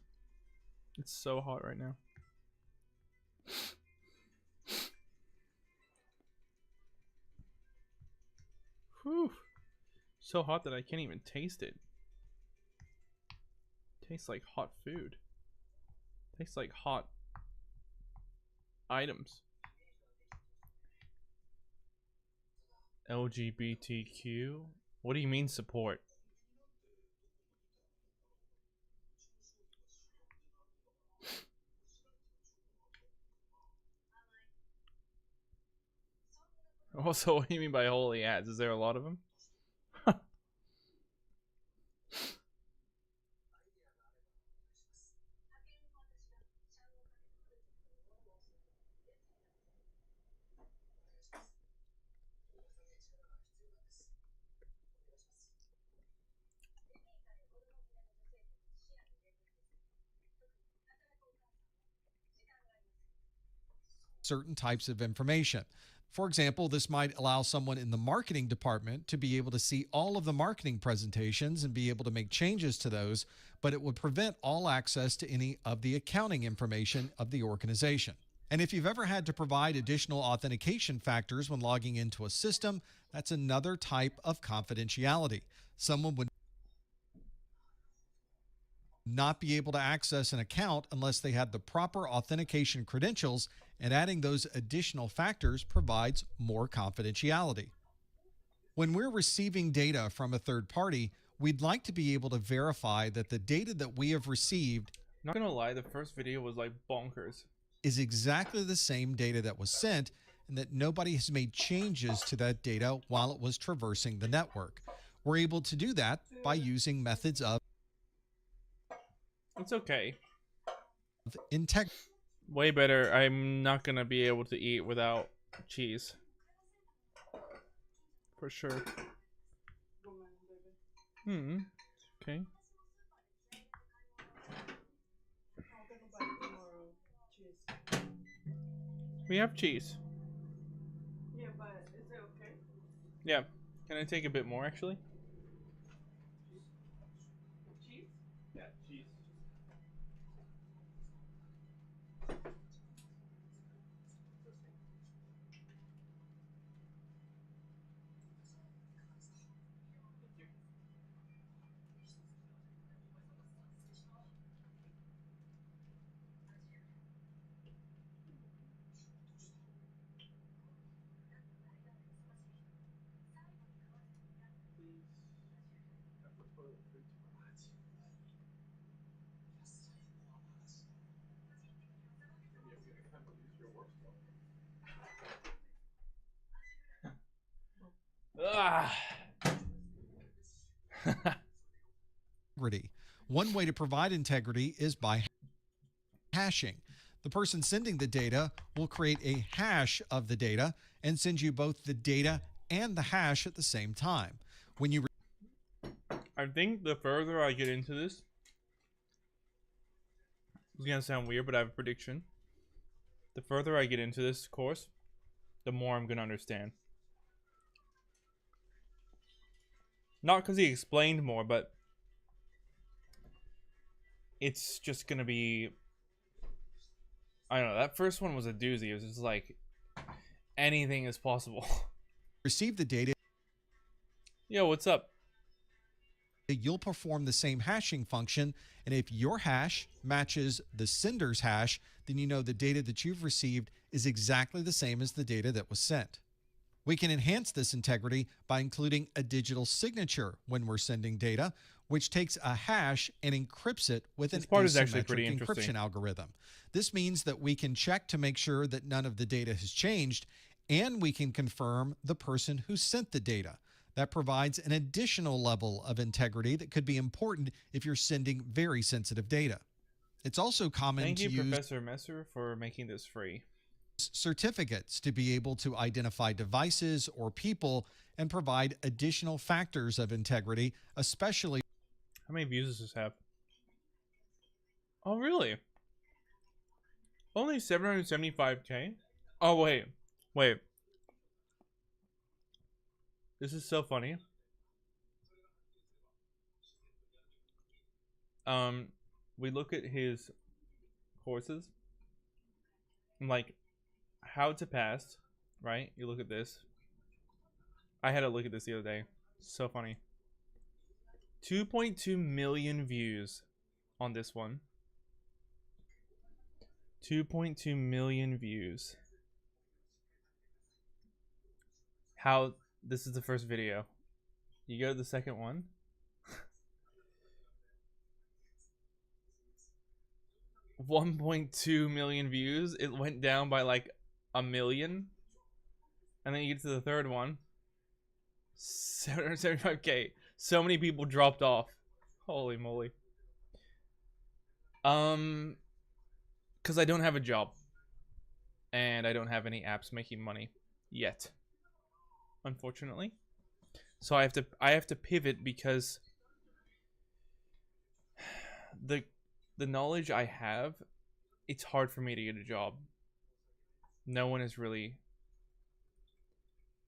It's so hot right now. Whew. So hot that I can't even taste it. Tastes like hot food. Tastes like hot items. LGBTQ? What do you mean support? Also, what do you mean by holy ads? Is there a lot of them? Certain types of information. For example, this might allow someone in the marketing department to be able to see all of the marketing presentations and be able to make changes to those, but it would prevent all access to any of the accounting information of the organization. And if you've ever had to provide additional authentication factors when logging into a system, that's another type of confidentiality. Someone would not be able to access an account unless they had the proper authentication credentials, and adding those additional factors provides more confidentiality. When we're receiving data from a third party, we'd like to be able to verify that the data that we have received Not gonna lie, the first video was like bonkers. Is exactly the same data that was sent, and that nobody has made changes to that data while it was traversing the network. We're able to do that by using methods of It's okay. integrity. Way better. I'm not gonna be able to eat without cheese. For sure. Hmm. Okay. I'm gonna buy tomorrow cheese. We have cheese. Yeah, but is it okay? Yeah. Can I take a bit more actually? Cheese? Yeah, cheese. Ah. One way to provide integrity is by hashing. The person sending the data will create a hash of the data and send you both the data and the hash at the same time. When you I think the further I get into this, it's gonna sound weird, but I have a prediction. The further I get into this course, the more I'm gonna understand. Not because he explained more, but it's just gonna be, I don't know, that first one was a doozy. It was just like anything is possible. receive the data, Yo, what's up? you'll perform the same hashing function, and if your hash matches the sender's hash, then you know the data that you've received is exactly the same as the data that was sent. We can enhance this integrity by including a digital signature when we're sending data, which takes a hash and encrypts it with an This part is actually pretty asymmetric interesting. encryption algorithm. This means that we can check to make sure that none of the data has changed, and we can confirm the person who sent the data. That provides an additional level of integrity that could be important if you're sending very sensitive data. It's also common Thank to you, use Professor Messer, for making this free. certificates to be able to identify devices or people and provide additional factors of integrity, especially. How many views does this have? Oh, really? Only 775k? Oh, wait. Wait. This is so funny. We look at his courses. Like, how to pass, right? You look at this. I had a look at this the other day. So funny. 2.2 million views on this one. 2.2 million views. How this is the first video. You go to the second one. 1.2 million views. It went down by like a million. And then you get to the third one. 775k. So many people dropped off. Holy moly. Because I don't have a job. And I don't have any apps making money yet. Unfortunately. So I have to pivot because the knowledge I have, it's hard for me to get a job. No one is really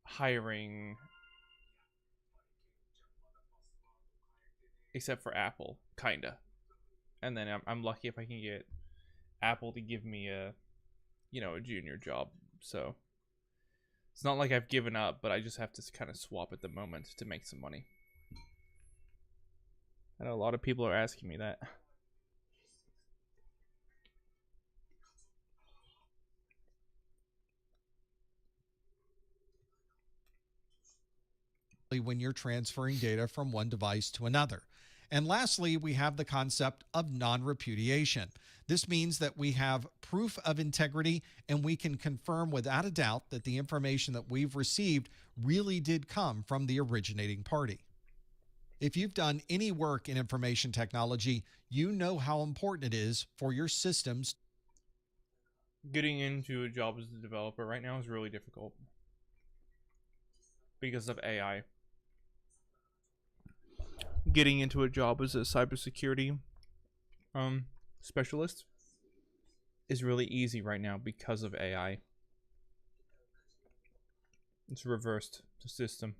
hiring except for Apple, kinda. And then I'm lucky if I can get Apple to give me a, you know, a junior job. So it's not like I've given up, but I just have to kind of swap at the moment to make some money. I know a lot of people are asking me that. When you're transferring data from one device to another. And lastly, we have the concept of non-repudiation. This means that we have proof of integrity and we can confirm without a doubt that the information that we've received really did come from the originating party. If you've done any work in information technology, you know how important it is for your systems. Getting into a job as a developer right now is really difficult because of AI. Getting into a job as a cybersecurity specialist is really easy right now because of AI. It's reversed the system.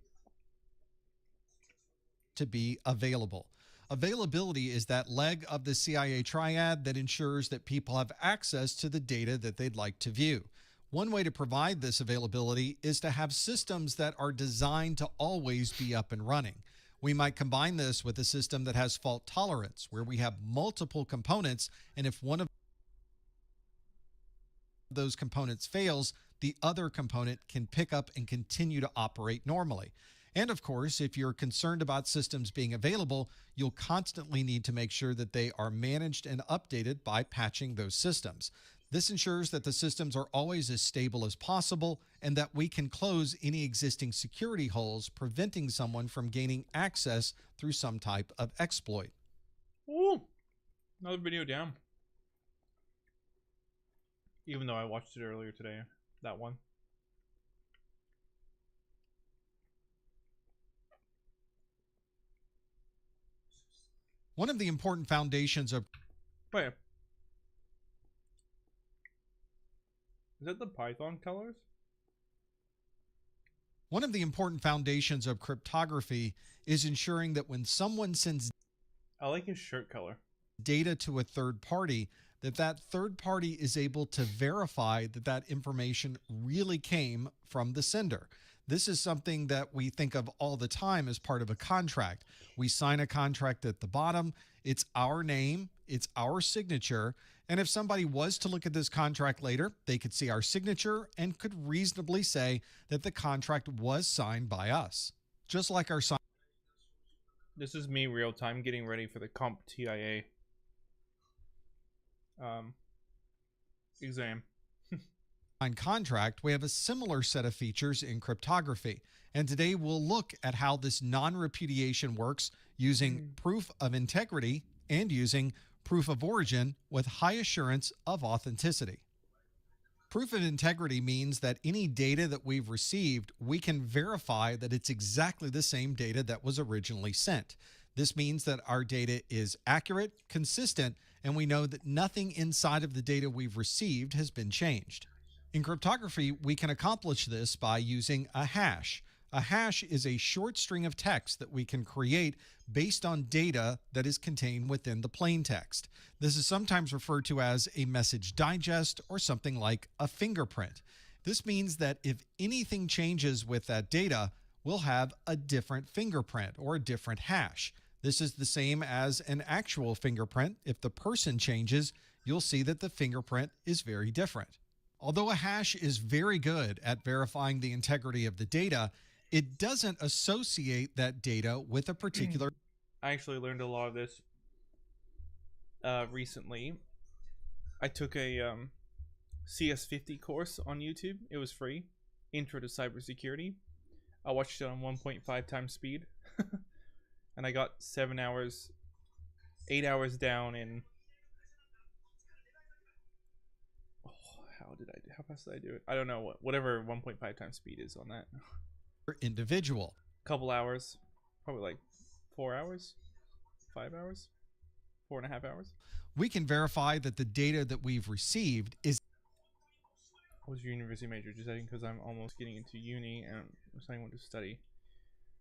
To be available. Availability is that leg of the CIA triad that ensures that people have access to the data that they'd like to view. One way to provide this availability is to have systems that are designed to always be up and running. We might combine this with a system that has fault tolerance, where we have multiple components, and if one of those components fails, the other component can pick up and continue to operate normally. And of course, if you're concerned about systems being available, you'll constantly need to make sure that they are managed and updated by patching those systems. This ensures that the systems are always as stable as possible and that we can close any existing security holes, preventing someone from gaining access through some type of exploit. Ooh, another video down. Even though I watched it earlier today, that one. One of the important foundations of... Wait. Is that the Python colors? One of the important foundations of cryptography is ensuring that when someone sends I like his shirt color. data to a third party, that third party is able to verify that that information really came from the sender. This is something that we think of all the time as part of a contract. We sign a contract at the bottom. It's our name. It's our signature. And if somebody was to look at this contract later, they could see our signature and could reasonably say that the contract was signed by us. Just like our sign. This is me real time getting ready for the CompTIA exam. Contract, we have a similar set of features in cryptography. And today we'll look at how this non-repudiation works using proof of integrity and using proof of origin with high assurance of authenticity. Proof of integrity means that any data that we've received, we can verify that it's exactly the same data that was originally sent. This means that our data is accurate, consistent, and we know that nothing inside of the data we've received has been changed. In cryptography, we can accomplish this by using a hash. A hash is a short string of text that we can create based on data that is contained within the plain text. This is sometimes referred to as a message digest or something like a fingerprint. This means that if anything changes with that data, we'll have a different fingerprint or a different hash. This is the same as an actual fingerprint. If the person changes, you'll see that the fingerprint is very different. Although a hash is very good at verifying the integrity of the data, it doesn't associate that data with a particular... I actually learned a lot of this recently. I took a CS50 course on YouTube. It was free. Intro to Cybersecurity. I watched it on 1.5 times speed. And I got 7 hours, 8 hours down in... How fast did I do it? I don't know. Whatever 1.5 times speed is on that. individual. Couple hours. Probably like 4 hours? 5 hours? 4.5 hours? We can verify that the data that we've received is... What was your university major? Just saying because I'm almost getting into uni and I'm deciding what to study.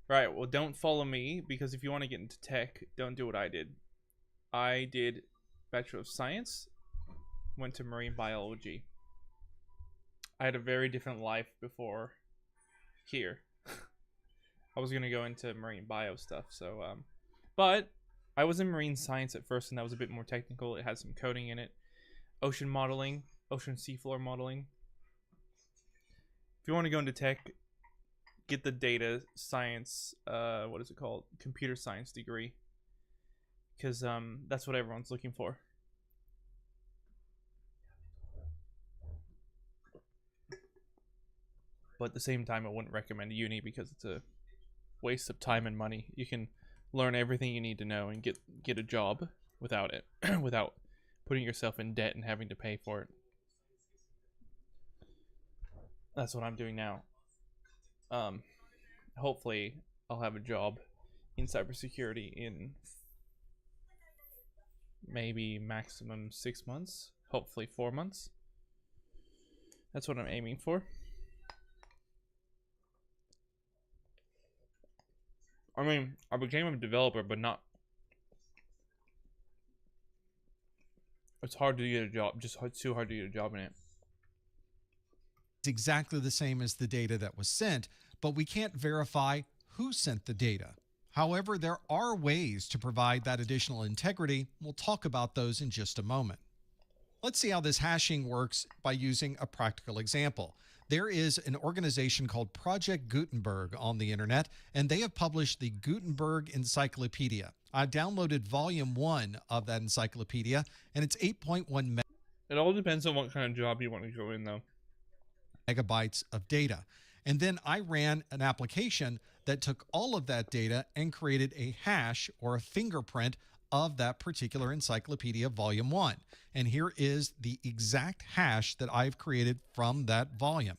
Right, well don't follow me because if you want to get into tech, don't do what I did. I did Bachelor of Science, went to marine biology. I had a very different life before here. I was gonna go into marine bio stuff, so but I was in marine science at first, and that was a bit more technical. It had some coding in it, ocean modeling, ocean seafloor modeling. If you want to go into tech, get the data science, what is it called? Computer science degree. because that's what everyone's looking for. But at the same time, I wouldn't recommend uni because it's a waste of time and money. You can learn everything you need to know and get a job without it, without putting yourself in debt and having to pay for it. That's what I'm doing now. Hopefully I'll have a job in cybersecurity in maybe maximum 6 months, hopefully 4 months. That's what I'm aiming for. I mean, I became a developer, but not. It's hard to get a job. It's too hard to get a job in it. It's exactly the same as the data that was sent, but we can't verify who sent the data. However, there are ways to provide that additional integrity. We'll talk about those in just a moment. Let's see how this hashing works by using a practical example. There is an organization called Project Gutenberg on the internet, and they have published the Gutenberg Encyclopedia. I downloaded volume 1 of that encyclopedia, and it's 8.1 It all depends on what kind of job you want to go in, though. megabytes of data. And then I ran an application that took all of that data and created a hash or a fingerprint of that particular encyclopedia volume 1. And here is the exact hash that I've created from that volume.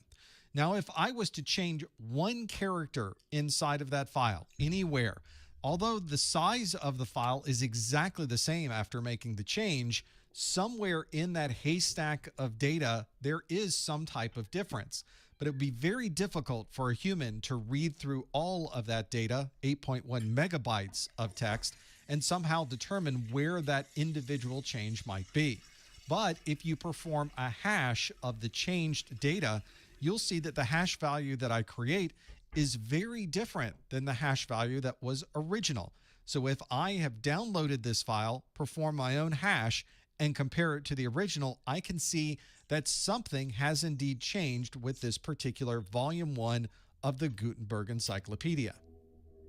Now, if I was to change one character inside of that file anywhere, although the size of the file is exactly the same after making the change, somewhere in that haystack of data, there is some type of difference. But it would be very difficult for a human to read through all of that data, 8.1 megabytes of text, and somehow determine where that individual change might be. But if you perform a hash of the changed data, you'll see that the hash value that I create is very different than the hash value that was original. So if I have downloaded this file, perform my own hash, and compare it to the original, I can see that something has indeed changed with this particular volume 1 of the Gutenberg Encyclopedia.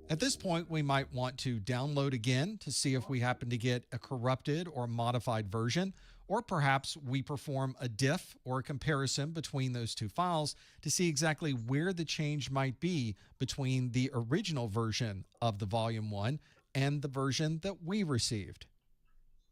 At this point, we might want to download again to see if we happen to get a corrupted or modified version, or perhaps we perform a diff or a comparison between those two files to see exactly where the change might be between the original version of the volume 1 and the version that we received.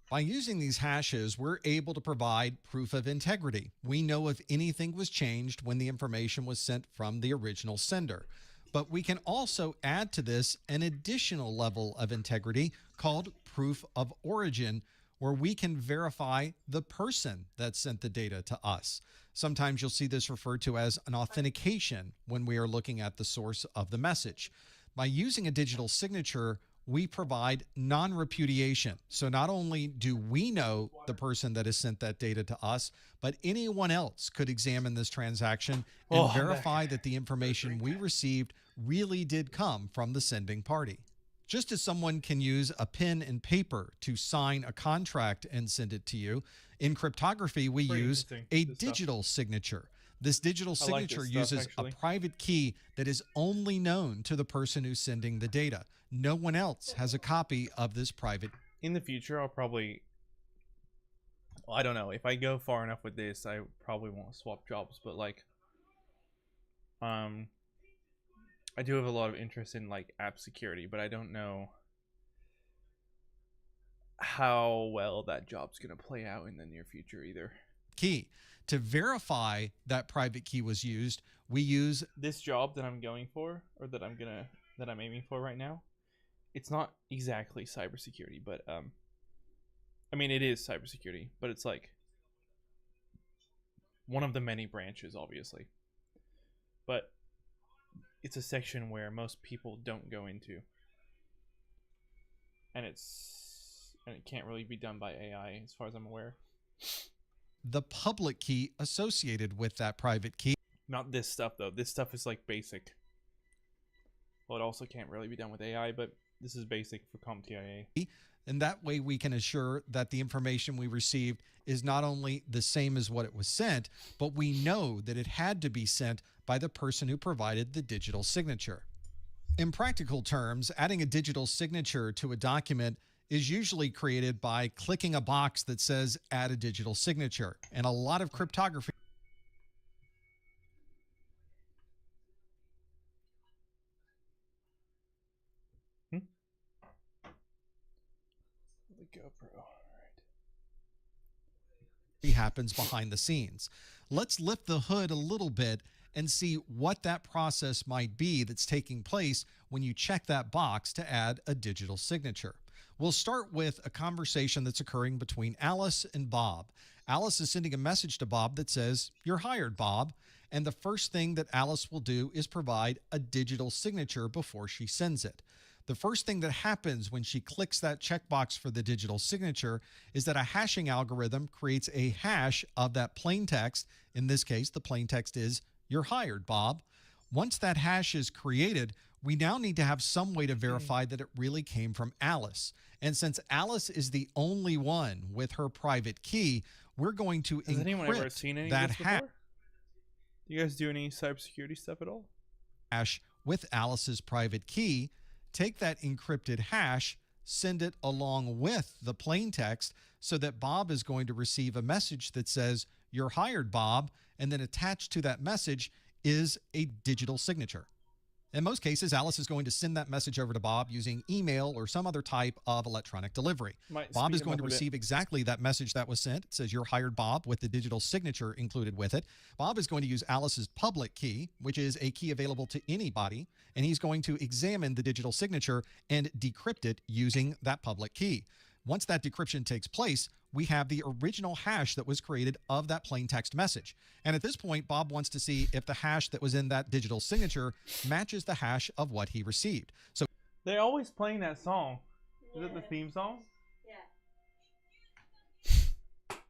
By using these hashes, we're able to provide proof of integrity. We know if anything was changed when the information was sent from the original sender. But we can also add to this an additional level of integrity called proof of origin, where we can verify the person that sent the data to us. Sometimes you'll see this referred to as an authentication when we are looking at the source of the message. By using a digital signature, we provide non-repudiation. So not only do we know the person that has sent that data to us, but anyone else could examine this transaction and verify that the information we received really did come from the sending party. Just as someone can use a pen and paper to sign a contract and send it to you, in cryptography we use a digital signature. This digital signature uses a private key that is only known to the person who's sending the data. No one else has a copy of this private. In the future, I'll probably, well, I don't know, if I go far enough with this, I probably won't swap jobs, but like, I do have a lot of interest in like app security, but I don't know how well that job's gonna play out in the near future either. Key. To verify that private key was used, we use this job that I'm going for, or that I'm aiming for right now. It's not exactly cybersecurity, but I mean it is cybersecurity, but it's like one of the many branches, obviously. But it's a section where most people don't go into, and it can't really be done by AI as far as I'm aware. The public key associated with that private key. Not this stuff though. This stuff is like basic. Well, it also can't really be done with AI, but this is basic for CompTIA. And that way we can assure that the information we received is not only the same as what it was sent, but we know that it had to be sent by the person who provided the digital signature. In practical terms, adding a digital signature to a document is usually created by clicking a box that says add a digital signature. And a lot of cryptography The GoPro. happens behind the scenes. Let's lift the hood a little bit and see what that process might be that's taking place when you check that box to add a digital signature. We'll start with a conversation that's occurring between Alice and Bob. Alice is sending a message to Bob that says, "You're hired, Bob." And the first thing that Alice will do is provide a digital signature before she sends it. The first thing that happens when she clicks that checkbox for the digital signature is that a hashing algorithm creates a hash of that plain text. In this case, the plain text is, "You're hired, Bob." Once that hash is created, we now need to have some way to verify that it really came from Alice. And since Alice is the only one with her private key, we're going to Has anyone ever seen any of that this before? Do you guys do any cybersecurity stuff at all? hash with Alice's private key, take that encrypted hash, send it along with the plain text so that Bob is going to receive a message that says, "You're hired, Bob," and then attached to that message is a digital signature. In most cases, Alice is going to send that message over to Bob using email or some other type of electronic delivery. Bob is going to receive exactly that message that was sent. It says, "You're hired, Bob," with the digital signature included with it. Bob is going to use Alice's public key, which is a key available to anybody, and he's going to examine the digital signature and decrypt it using that public key. Once that decryption takes place, we have the original hash that was created of that plain text message. And at this point, Bob wants to see if the hash that was in that digital signature matches the hash of what he received. So they're always playing that song. Is it the theme song?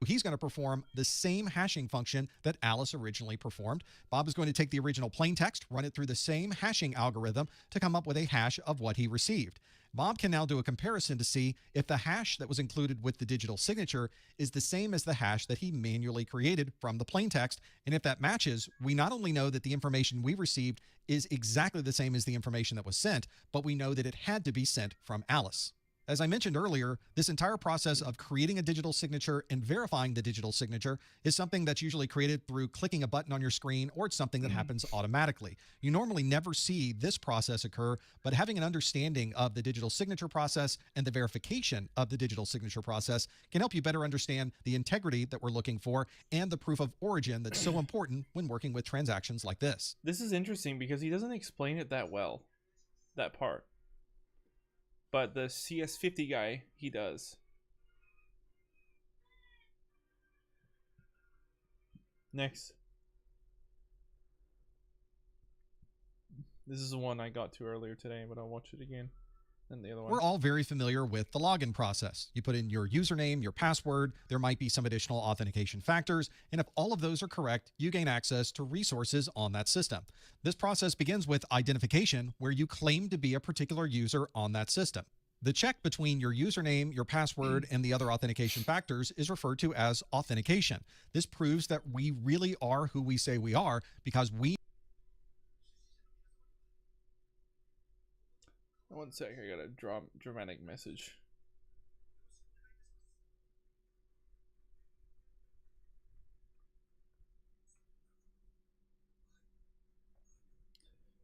he's going to perform the same hashing function that Alice originally performed. Bob is going to take the original plain text, run it through the same hashing algorithm to come up with a hash of what he received. Bob can now do a comparison to see if the hash that was included with the digital signature is the same as the hash that he manually created from the plain text. And if that matches, we not only know that the information we received is exactly the same as the information that was sent, but we know that it had to be sent from Alice. As I mentioned earlier, this entire process of creating a digital signature and verifying the digital signature is something that's usually created through clicking a button on your screen, or it's something that happens automatically. You normally never see this process occur, but having an understanding of the digital signature process and the verification of the digital signature process can help you better understand the integrity that we're looking for and the proof of origin that's so important when working with transactions like this. This is interesting because he doesn't explain it that well, that part. But the CS50 guy, he does. Next. This is the one I got to earlier today, but I'll watch it again. And the other one. We're all very familiar with the login process. You put in your username, your password, there might be some additional authentication factors, and if all of those are correct, you gain access to resources on that system. This process begins with identification, where you claim to be a particular user on that system. The check between your username, your password, and the other authentication factors is referred to as authentication. This proves that we really are who we say we are because we... One sec, I got a dramatic message.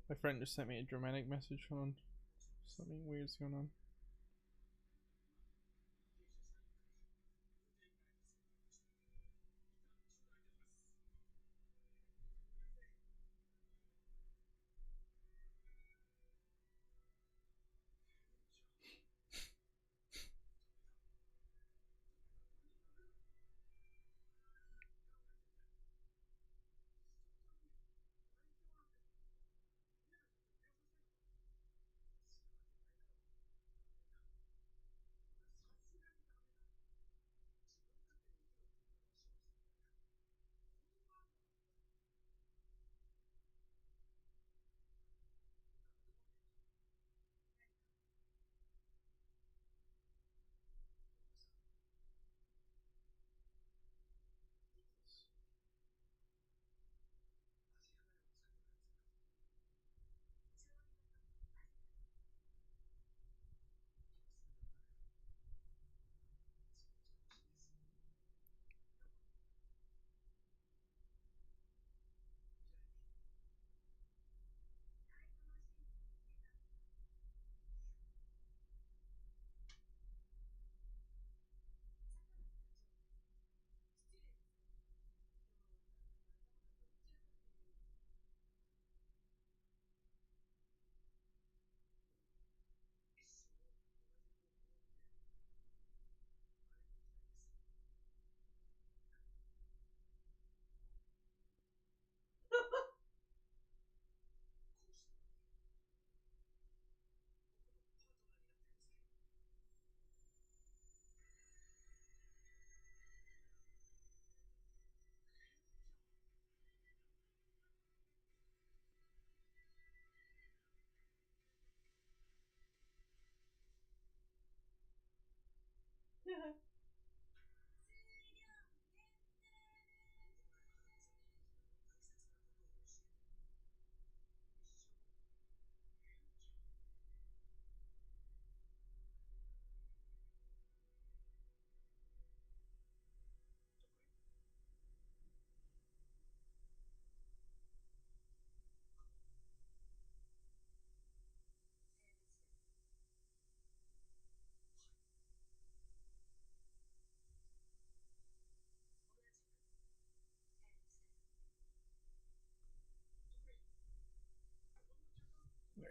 My friend just sent me a dramatic message. Hold on. Something weird's going on.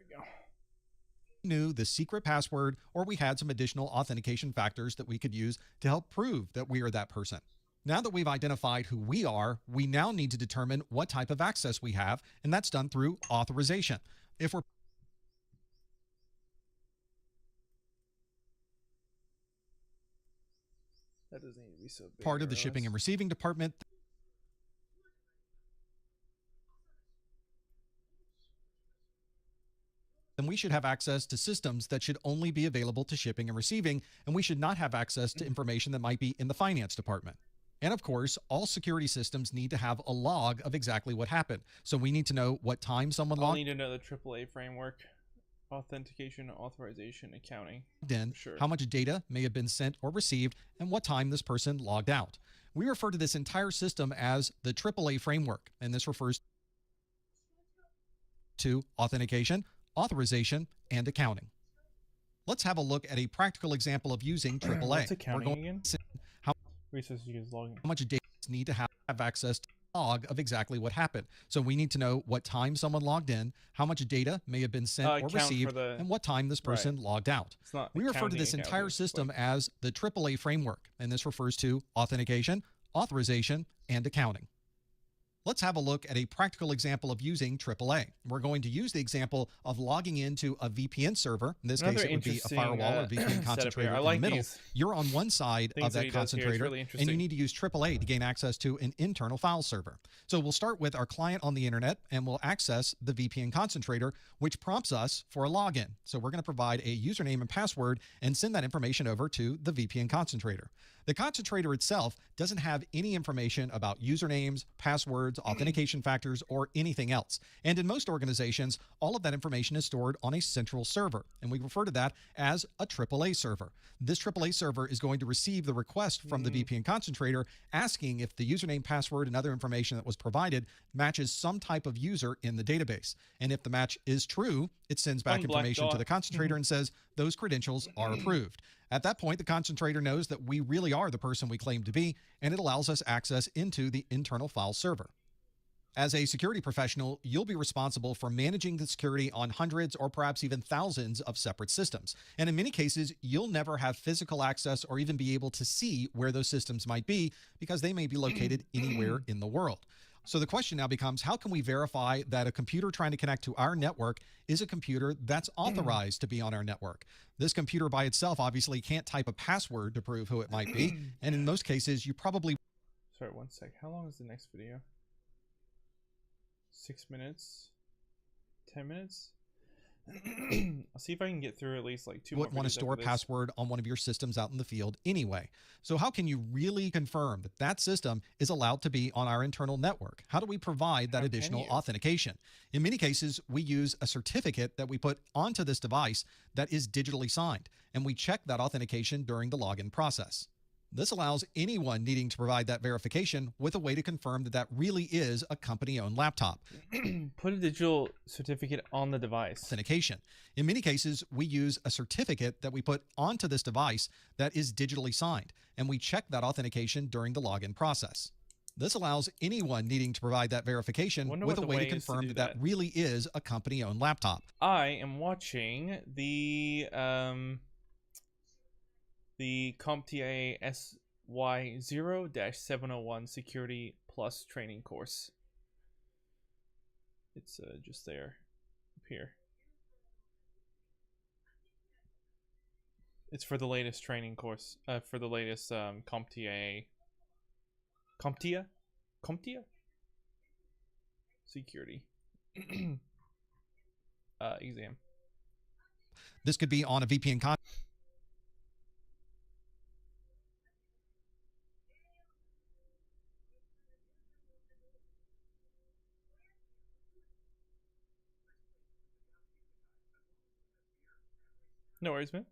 go. Knew the secret password, or we had some additional authentication factors that we could use to help prove that we are that person. Now that we've identified who we are, we now need to determine what type of access we have, and that's done through authorization. If we're That doesn't need to be so big. part of the shipping and receiving department, then we should have access to systems that should only be available to shipping and receiving, and we should not have access to information that might be in the finance department. And of course, all security systems need to have a log of exactly what happened. So we need to know what time someone I'll logged need to know the AAA framework, authentication, authorization, accounting. in, Sure. how much data may have been sent or received, and what time this person logged out. We refer to this entire system as the AAA framework, and this refers to authentication, authorization, and accounting. Let's have a look at a practical example of using AAA. What's accounting We're again? to see how Resources you guys logging. much data need to have access to a log of exactly what happened. So we need to know what time someone logged in, how much data may have been sent or Account received, for the- and what time this person logged out. It's not. We refer to accounting this entire accounting, system but- as the AAA framework, and this refers to authentication, authorization, and accounting. Let's have a look at a practical example of using AAA. We're going to use the example of logging into a VPN server. In this Another case, it would be a interesting, firewall or VPN setup here. concentrator I in like the middle. these You're on one side things of that that he does here. It's concentrator, really and you interesting. need to use AAA to gain access to an internal file server. So we'll start with our client on the internet, and we'll access the VPN concentrator, which prompts us for a login. So we're going to provide a username and password and send that information over to the VPN concentrator. The concentrator itself doesn't have any information about usernames, passwords, authentication factors, or anything else. And in most organizations, all of that information is stored on a central server, and we refer to that as a AAA server. This AAA server is going to receive the request from the VPN concentrator asking if the username, password, and other information that was provided matches some type of user in the database. And if the match is true, it sends back One black information to dot. the concentrator and says those credentials are approved. At that point, the concentrator knows that we really are the person we claim to be, and it allows us access into the internal file server. As a security professional, you'll be responsible for managing the security on hundreds or perhaps even thousands of separate systems. And in many cases, you'll never have physical access or even be able to see where those systems might be because they may be located anywhere in the world. So the question now becomes, how can we verify that a computer trying to connect to our network is a computer that's authorized to be on our network? This computer by itself obviously can't type a password to prove who it might be. And in most cases, you probably... Sorry, 1 sec. How long is the next video? 6 minutes? 10 minutes? I'll see if I can get through at least like 2 more wouldn't want to videos store a after this. password on one of your systems out in the field anyway. So how can you really confirm that that system is allowed to be on our internal network? How do we provide that How can additional you? authentication? In many cases, we use a certificate that we put onto this device that is digitally signed, and we check that authentication during the login process. This allows anyone needing to provide that verification with a way to confirm that that really is a company-owned laptop. Put a digital certificate on the device. Authentication. In many cases, we use a certificate that we put onto this device that is digitally signed, and we check that authentication during the login process. This allows anyone needing to provide that verification Wonder with a what the way to way is to confirm do that that that. really is a company-owned laptop. I am watching the CompTIA SY0-701 Security Plus training course. It's just there, up here. It's for the latest training course, for the latest CompTIA Security exam. This could be on a VPN No worries, man.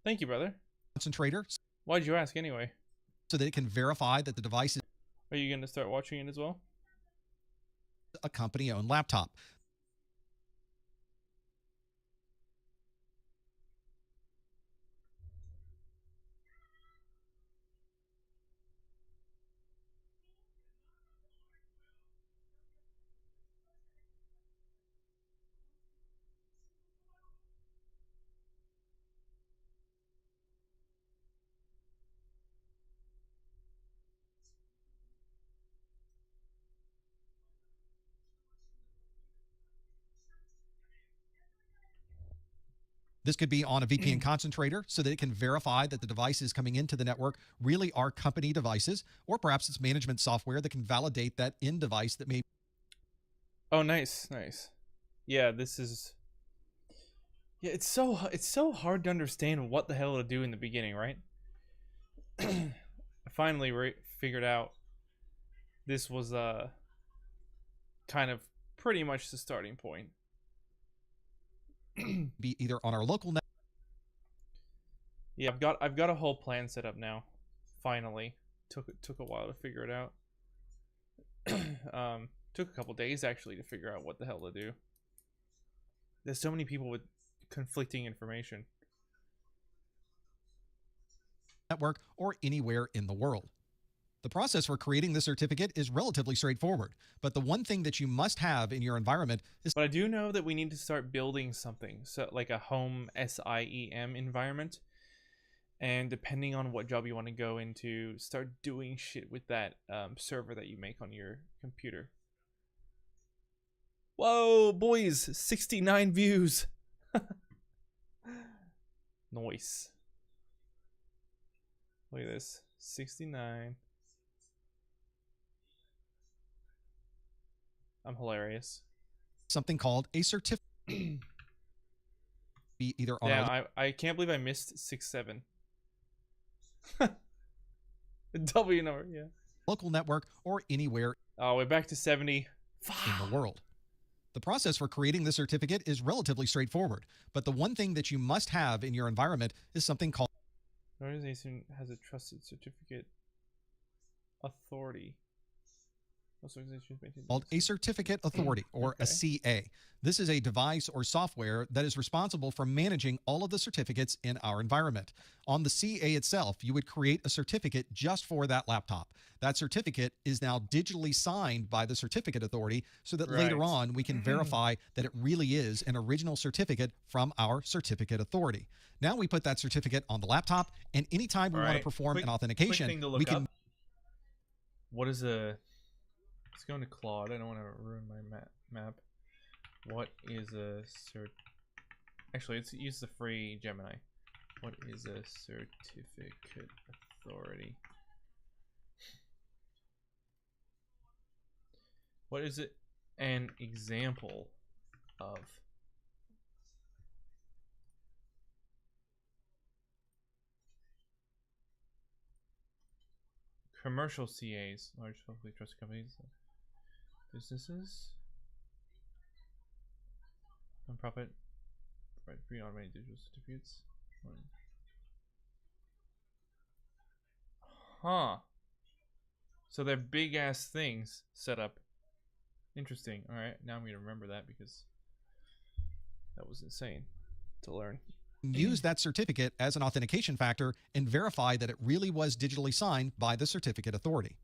Thank you, brother. concentrator Why'd you ask anyway? so that it can verify that the device is Are you going to start watching it as well? a company-owned laptop. This could be on a VPN concentrator so that it can verify that the devices coming into the network really are company devices, or perhaps it's management software that can validate that end device that may Oh, nice, nice. Yeah, this is. Yeah, it's so hard to understand what the hell to do in the beginning, right? I finally figured out this was kind of pretty much the starting point. be either on our local network. Yeah, I've got a whole plan set up now. Finally, took a while to figure it out. Took a couple days actually to figure out what the hell to do. There's so many people with conflicting information. Network or anywhere in the world. The process for creating the certificate is relatively straightforward, but the one thing that you must have in your environment is. But I do know that we need to start building something, so like a home SIEM environment, and depending on what job you want to go into, start doing shit with that server that you make on your computer. Whoa, boys, 69 views. Nice. Look at this, 69. I'm hilarious. Something called a certificate. Be either on. Yeah, I can't believe I missed 6-7. W number, yeah. Local network or anywhere. Oh, we're back to 70. In the world. The process for creating the certificate is relatively straightforward, but the one thing that you must have in your environment is something called. An organization has a trusted certificate authority. Called a certificate authority, or a CA. This is a device or software that is responsible for managing all of the certificates in our environment. On the CA itself, you would create a certificate just for that laptop. That certificate is now digitally signed by the certificate authority so that later on we can verify that it really is an original certificate from our certificate authority. Now we put that certificate on the laptop, and anytime we want to perform an authentication, we can. Up. What is a... Let's go into Claude. I don't want to ruin my map. What is a cert... Actually, let's use the free Gemini. What is a certificate authority? What is it an example of? Commercial CAs, large publicly trusted companies, businesses, non-profit, provide free automated digital certificates. Huh. So they're big ass things set up. Interesting. Alright, now I'm gonna remember that because that was insane to learn. Use that certificate as an authentication factor and verify that it really was digitally signed by the certificate authority.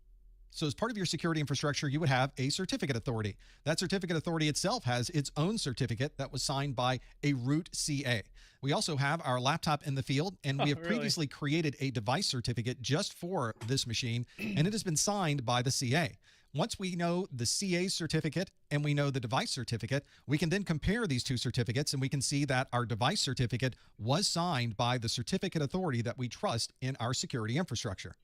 So as part of your security infrastructure, you would have a certificate authority. That certificate authority itself has its own certificate that was signed by a root CA. We also have our laptop in the field, and we have previously created a device certificate just for this machine, and it has been signed by the CA. Once we know the CA certificate and we know the device certificate, we can then compare these two certificates, and we can see that our device certificate was signed by the certificate authority that we trust in our security infrastructure.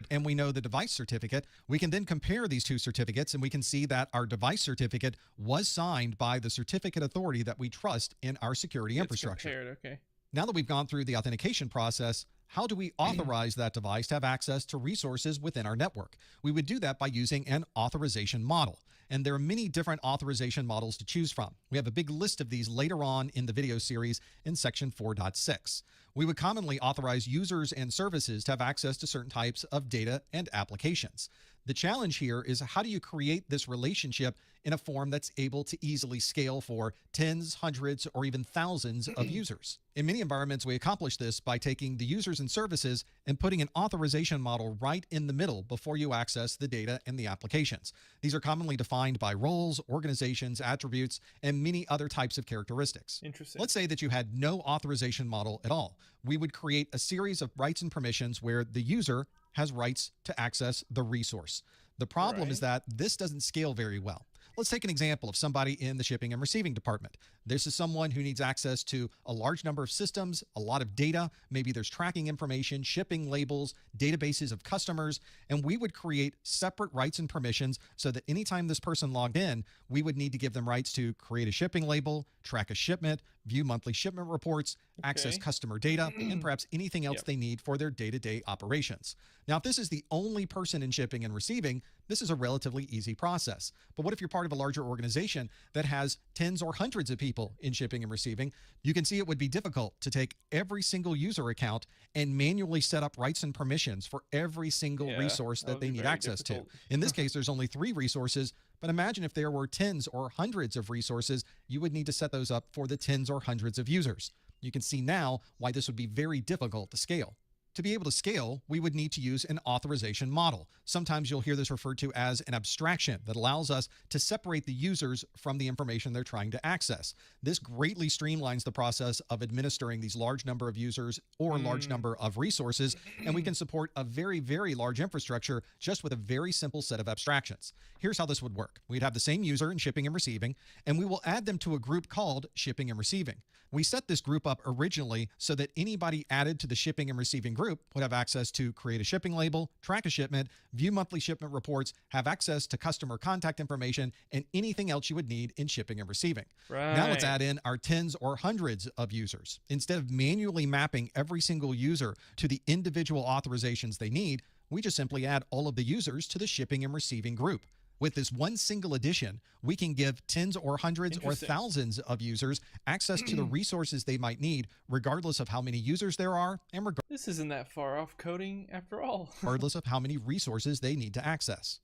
And we know the device certificate, we can then compare these two certificates, and we can see that our device certificate was signed by the certificate authority that we trust in our security infrastructure. Compared, okay. Now that we've gone through the authentication process, how do we authorize that device to have access to resources within our network? We would do that by using an authorization model. And there are many different authorization models to choose from. We have a big list of these later on in the video series in section 4.6. We would commonly authorize users and services to have access to certain types of data and applications. The challenge here is, how do you create this relationship in a form that's able to easily scale for tens, hundreds, or even thousands of users? In many environments, we accomplish this by taking the users and services and putting an authorization model right in the middle before you access the data and the applications. These are commonly defined by roles, organizations, attributes, and many other types of characteristics. Interesting. Let's say that you had no authorization model at all. We would create a series of rights and permissions where the user has rights to access the resource. The problem is that this doesn't scale very well. Let's take an example of somebody in the shipping and receiving department. This is someone who needs access to a large number of systems, a lot of data. Maybe there's tracking information, shipping labels, databases of customers, and we would create separate rights and permissions so that anytime this person logged in, we would need to give them rights to create a shipping label, track a shipment, view monthly shipment reports, access customer data, and perhaps anything else they need for their day-to-day operations. Now, if this is the only person in shipping and receiving, this is a relatively easy process. But what if you're part of a larger organization that has tens or hundreds of people in shipping and receiving? You can see it would be difficult to take every single user account and manually set up rights and permissions for every single resource that they need access to. In this case, there's only 3 resources, but imagine if there were tens or hundreds of resources, you would need to set those up for the tens or hundreds of users. You can see now why this would be very difficult to scale. To be able to scale, we would need to use an authorization model. Sometimes you'll hear this referred to as an abstraction that allows us to separate the users from the information they're trying to access. This greatly streamlines the process of administering these large number of users or large number of resources, and we can support a very, very large infrastructure just with a very simple set of abstractions. Here's how this would work. We'd have the same user in shipping and receiving, and we will add them to a group called shipping and receiving. We set this group up originally so that anybody added to the shipping and receiving group would have access to create a shipping label, track a shipment, view monthly shipment reports, have access to customer contact information, and anything else you would need in shipping and receiving. Now let's add in our tens or hundreds of users. Instead of manually mapping every single user to the individual authorizations they need, we just simply add all of the users to the shipping and receiving group. With this one single addition, we can give tens or hundreds or thousands of users access to the resources they might need, regardless of how many users there are and this isn't that far off coding after all. regardless of how many resources they need to access.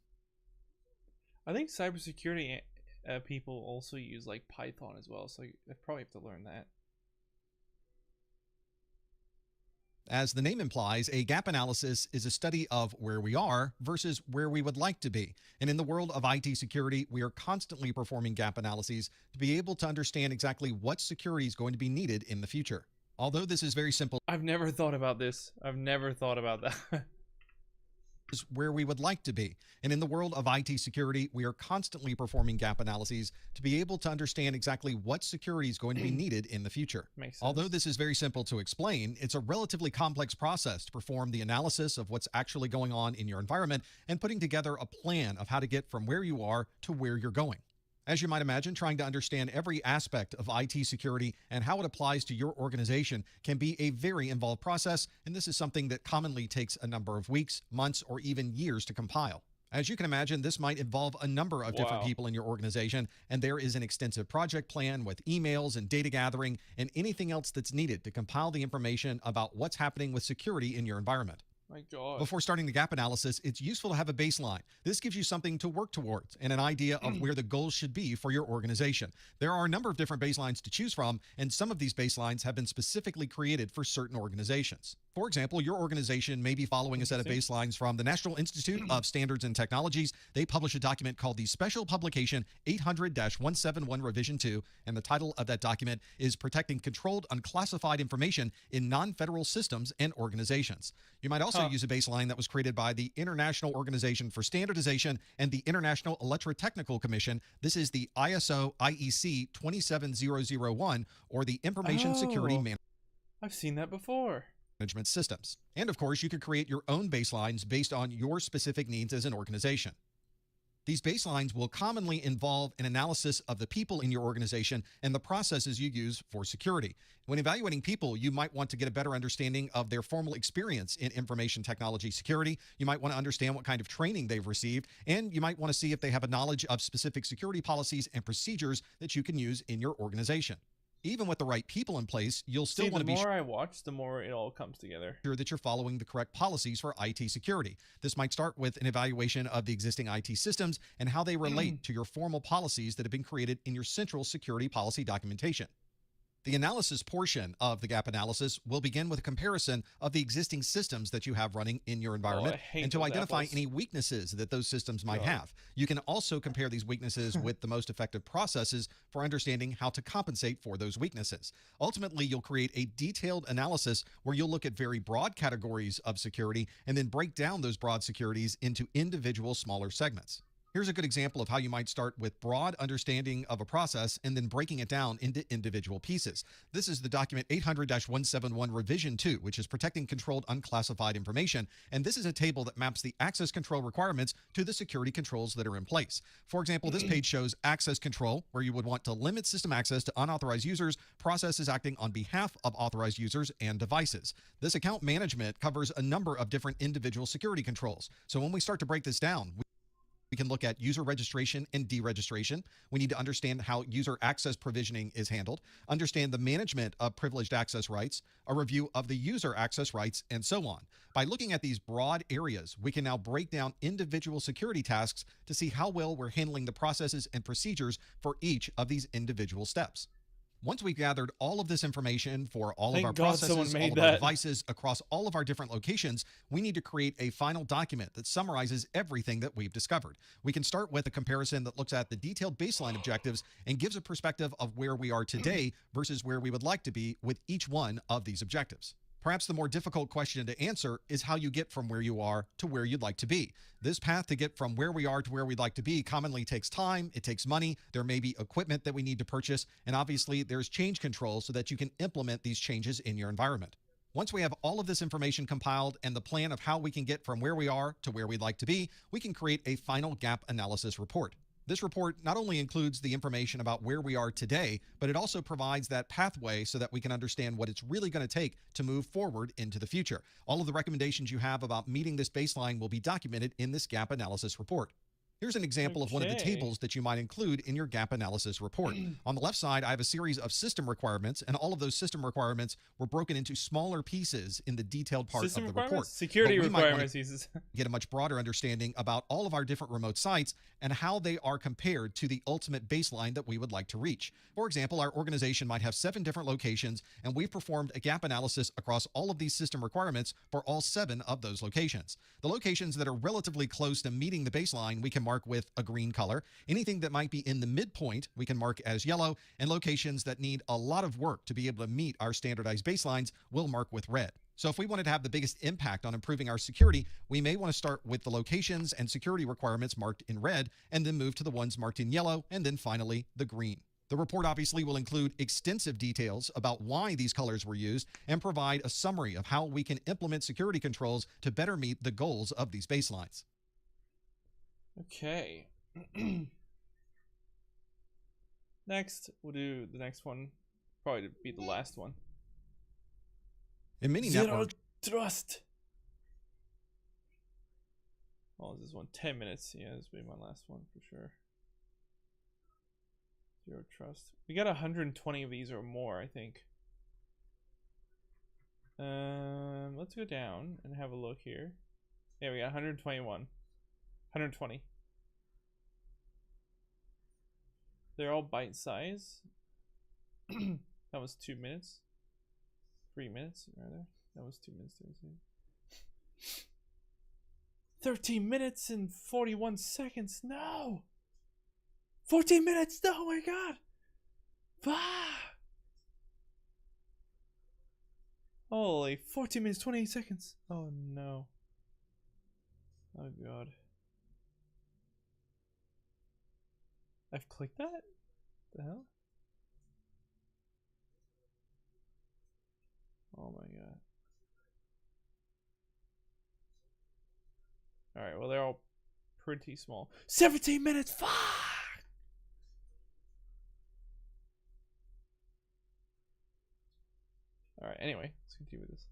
I think cybersecurity people also use like Python as well, so I probably have to learn that. As the name implies, a gap analysis is a study of where we are versus where we would like to be. And in the world of IT security, we are constantly performing gap analyses to be able to understand exactly what security is going to be needed in the future. Although this is very simple, I've never thought about this. I've never thought about that. is where we would like to be. And in the world of IT security, we are constantly performing gap analyses to be able to understand exactly what security is going to be needed in the future. Makes sense. Although this is very simple to explain, it's a relatively complex process to perform the analysis of what's actually going on in your environment and putting together a plan of how to get from where you are to where you're going. As you might imagine, trying to understand every aspect of IT security and how it applies to your organization can be a very involved process, and this is something that commonly takes a number of weeks, months, or even years to compile. As you can imagine, this might involve a number of different people in your organization, and there is an extensive project plan with emails and data gathering and anything else that's needed to compile the information about what's happening with security in your environment. My God. Before starting the gap analysis, it's useful to have a baseline. This gives you something to work towards and an idea of where the goals should be for your organization. There are a number of different baselines to choose from, and some of these baselines have been specifically created for certain organizations. For example, your organization may be following a set of baselines from the National Institute of Standards and Technologies. They publish a document called the Special Publication 800-171 Revision 2, and the title of that document is Protecting Controlled Unclassified Information in Non-Federal Systems and Organizations. You might also use a baseline that was created by the International Organization for Standardization and the International Electrotechnical Commission. This is the ISO IEC 27001, or the Information Security I've seen that before. Management Systems. And of course, you could create your own baselines based on your specific needs as an organization. These baselines will commonly involve an analysis of the people in your organization and the processes you use for security. When evaluating people, you might want to get a better understanding of their formal experience in information technology security. You might want to understand what kind of training they've received, and you might want to see if they have a knowledge of specific security policies and procedures that you can use in your organization. Even with the right people in place, you'll still want to be the more I watch, the more it all comes together. sure that you're following the correct policies for IT security. This might start with an evaluation of the existing IT systems and how they relate to your formal policies that have been created in your central security policy documentation. The analysis portion of the gap analysis will begin with a comparison of the existing systems that you have running in your environment and to identify any weaknesses that those systems might have. You can also compare these weaknesses with the most effective processes for understanding how to compensate for those weaknesses. Ultimately, you'll create a detailed analysis where you'll look at very broad categories of security and then break down those broad securities into individual smaller segments. Here's a good example of how you might start with broad understanding of a process and then breaking it down into individual pieces. This is the document 800-171 revision 2, which is protecting controlled unclassified information. And this is a table that maps the access control requirements to the security controls that are in place. For example, this page shows access control, where you would want to limit system access to unauthorized users, processes acting on behalf of authorized users and devices. This account management covers a number of different individual security controls. So when we start to break this down, we can look at user registration and deregistration. We need to understand how user access provisioning is handled, understand the management of privileged access rights, a review of the user access rights, and so on. By looking at these broad areas, we can now break down individual security tasks to see how well we're handling the processes and procedures for each of these individual steps. Once we've gathered all of this information for all of our processes, all of our devices across all of our different locations, we need to create a final document that summarizes everything that we've discovered. We can start with a comparison that looks at the detailed baseline objectives and gives a perspective of where we are today versus where we would like to be with each one of these objectives. Perhaps the more difficult question to answer is how you get from where you are to where you'd like to be. This path to get from where we are to where we'd like to be commonly takes time, it takes money, there may be equipment that we need to purchase, and obviously there's change control so that you can implement these changes in your environment. Once we have all of this information compiled and the plan of how we can get from where we are to where we'd like to be, we can create a final gap analysis report. This report not only includes the information about where we are today, but it also provides that pathway so that we can understand what it's really going to take to move forward into the future. All of the recommendations you have about meeting this baseline will be documented in this gap analysis report. Here's an example of one of the tables that you might include in your gap analysis report. On the left side, I have a series of system requirements, and all of those system requirements were broken into smaller pieces in the detailed part of the report. Security requirements. Get a much broader understanding about all of our different remote sites and how they are compared to the ultimate baseline that we would like to reach. For example, our organization might have 7 different locations, and we've performed a gap analysis across all of these system requirements for all 7 of those locations. The locations that are relatively close to meeting the baseline, we can mark with a green color. Anything that might be in the midpoint, we can mark as yellow, and locations that need a lot of work to be able to meet our standardized baselines, we'll mark with red. So if we wanted to have the biggest impact on improving our security, we may want to start with the locations and security requirements marked in red, and then move to the ones marked in yellow, and then finally the green. The report obviously will include extensive details about why these colors were used and provide a summary of how we can implement security controls to better meet the goals of these baselines. Okay. Next, we'll do the next one. Probably to be the last one. In many Zero networks, trust. Oh, is this one 10 minutes? Yeah, this will be my last one for sure. Zero trust. We got 120 of these or more, I think. Let's go down and have a look here. Yeah, we got 121. 120. They're all bite size. That was 2 minutes. 3 minutes, rather. That was 2 minutes. 13 minutes and 41 seconds. No! 14 minutes! No, oh my god! Ah! Holy, 14 minutes, 28 seconds. Oh no. Oh god. I've clicked that? The hell? Oh my god. Alright, well they're all pretty small. 17 minutes. Fuck. All right. Anyway, let's continue with this.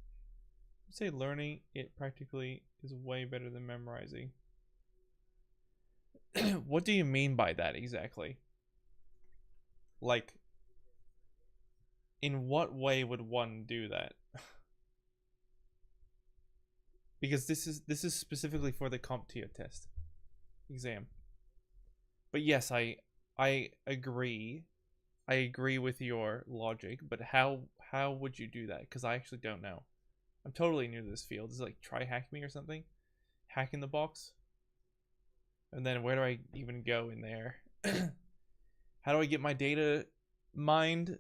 I'd say learning it practically is way better than memorizing. What do you mean by that exactly? Like, in what way would one do that? Because this is specifically for the CompTIA test exam. But yes, I agree. I agree with your logic, but how would you do that? Because I actually don't know. I'm totally new to this field. Is it like TryHackMe or something? Hack in the box? And then where do I even go in there? How do I get my data mined?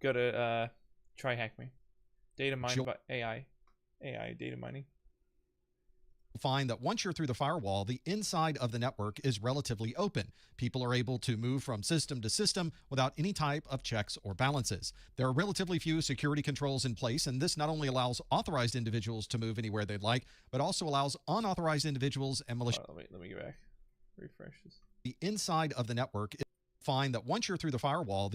Go to TryHackMe. Data mined by AI. AI data mining. Find that once you're through the firewall, the inside of the network is relatively open. People are able to move from system to system without any type of checks or balances. There are relatively few security controls in place, and this not only allows authorized individuals to move anywhere they'd like, but also allows unauthorized individuals and malicious. Let me go back. Refresh this. The inside of the network is find that once you're through the firewall,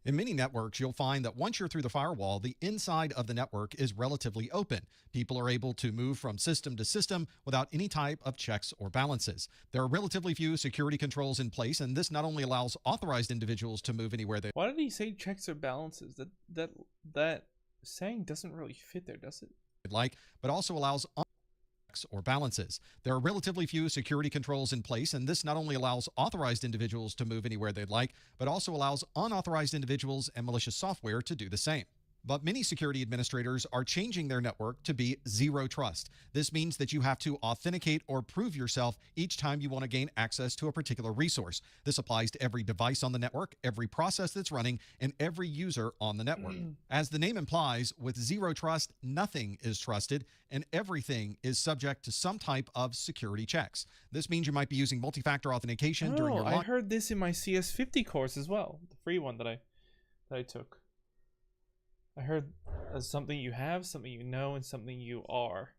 in many networks, you'll find that once you're through the firewall, the inside of the network is relatively open. People are able to move from system to system without any type of checks or balances. There are relatively few security controls in place, and this not only allows authorized individuals to move anywhere they Why did he say checks or balances? That saying doesn't really fit there, does it? like, but also allows or balances. There are relatively few security controls in place, and this not only allows authorized individuals to move anywhere they'd like, but also allows unauthorized individuals and malicious software to do the same. But many security administrators are changing their network to be zero trust. This means that you have to authenticate or prove yourself each time you want to gain access to a particular resource. This applies to every device on the network, every process that's running, and every user on the network. As the name implies, with zero trust, nothing is trusted, and everything is subject to some type of security checks. This means you might be using multi-factor authentication during your I heard this in my CS50 course as well, the free one that I took. I heard something you have, something you know, and something you are.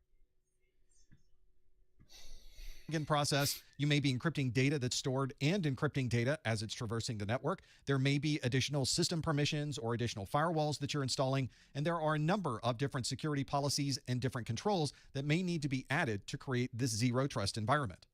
Process, you may be encrypting data that's stored and encrypting data as it's traversing the network. There may be additional system permissions or additional firewalls that you're installing, and there are a number of different security policies and different controls that may need to be added to create this zero trust environment.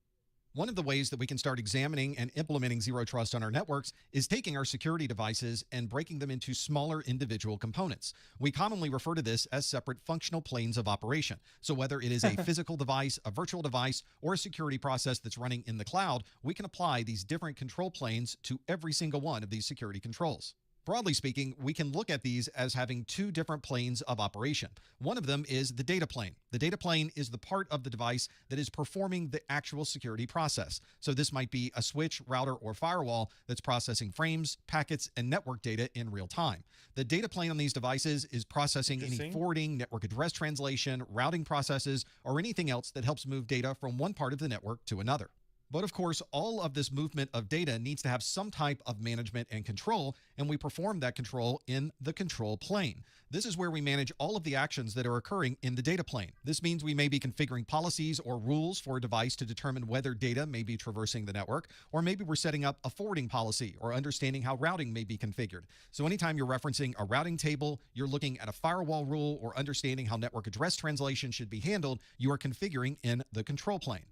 One of the ways that we can start examining and implementing zero trust on our networks is taking our security devices and breaking them into smaller individual components. We commonly refer to this as separate functional planes of operation. So whether it is a physical device, a virtual device, or a security process that's running in the cloud, we can apply these different control planes to every single one of these security controls. Broadly speaking, we can look at these as having two different planes of operation. One of them is the data plane. The data plane is the part of the device that is performing the actual security process. So this might be a switch, router, or firewall that's processing frames, packets, and network data in real time. The data plane on these devices is processing any forwarding, network address translation, routing processes, or anything else that helps move data from one part of the network to another. But of course, all of this movement of data needs to have some type of management and control, and we perform that control in the control plane. This is where we manage all of the actions that are occurring in the data plane. This means we may be configuring policies or rules for a device to determine whether data may be traversing the network, or maybe we're setting up a forwarding policy or understanding how routing may be configured. So anytime you're referencing a routing table, you're looking at a firewall rule, or understanding how network address translation should be handled, you are configuring in the control plane.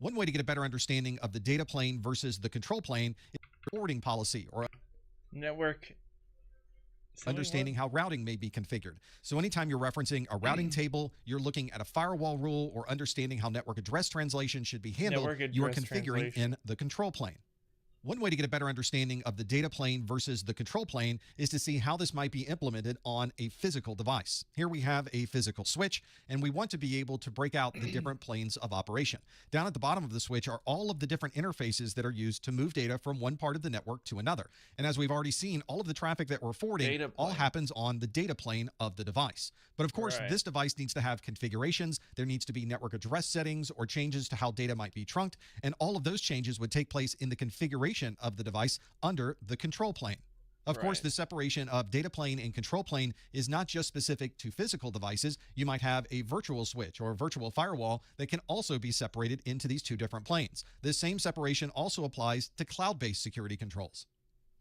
One way to get a better understanding of the data plane versus the control plane is forwarding policy or network. Understanding how routing may be configured. So anytime you're referencing a routing table, you're looking at a firewall rule, or understanding how network address translation should be handled, you are configuring in the control plane. One way to get a better understanding of the data plane versus the control plane is to see how this might be implemented on a physical device. Here we have a physical switch, and we want to be able to break out the different planes of operation. Down at the bottom of the switch are all of the different interfaces that are used to move data from one part of the network to another. And as we've already seen, all of the traffic that we're forwarding all happens on the data plane of the device. But of course, this device needs to have configurations. There needs to be network address settings or changes to how data might be trunked, and all of those changes would take place in the configuration of the device under the control plane. Of course, Right. the separation of data plane and control plane is not just specific to physical devices. You might have a virtual switch or a virtual firewall that can also be separated into these two different planes. This same separation also applies to cloud-based security controls.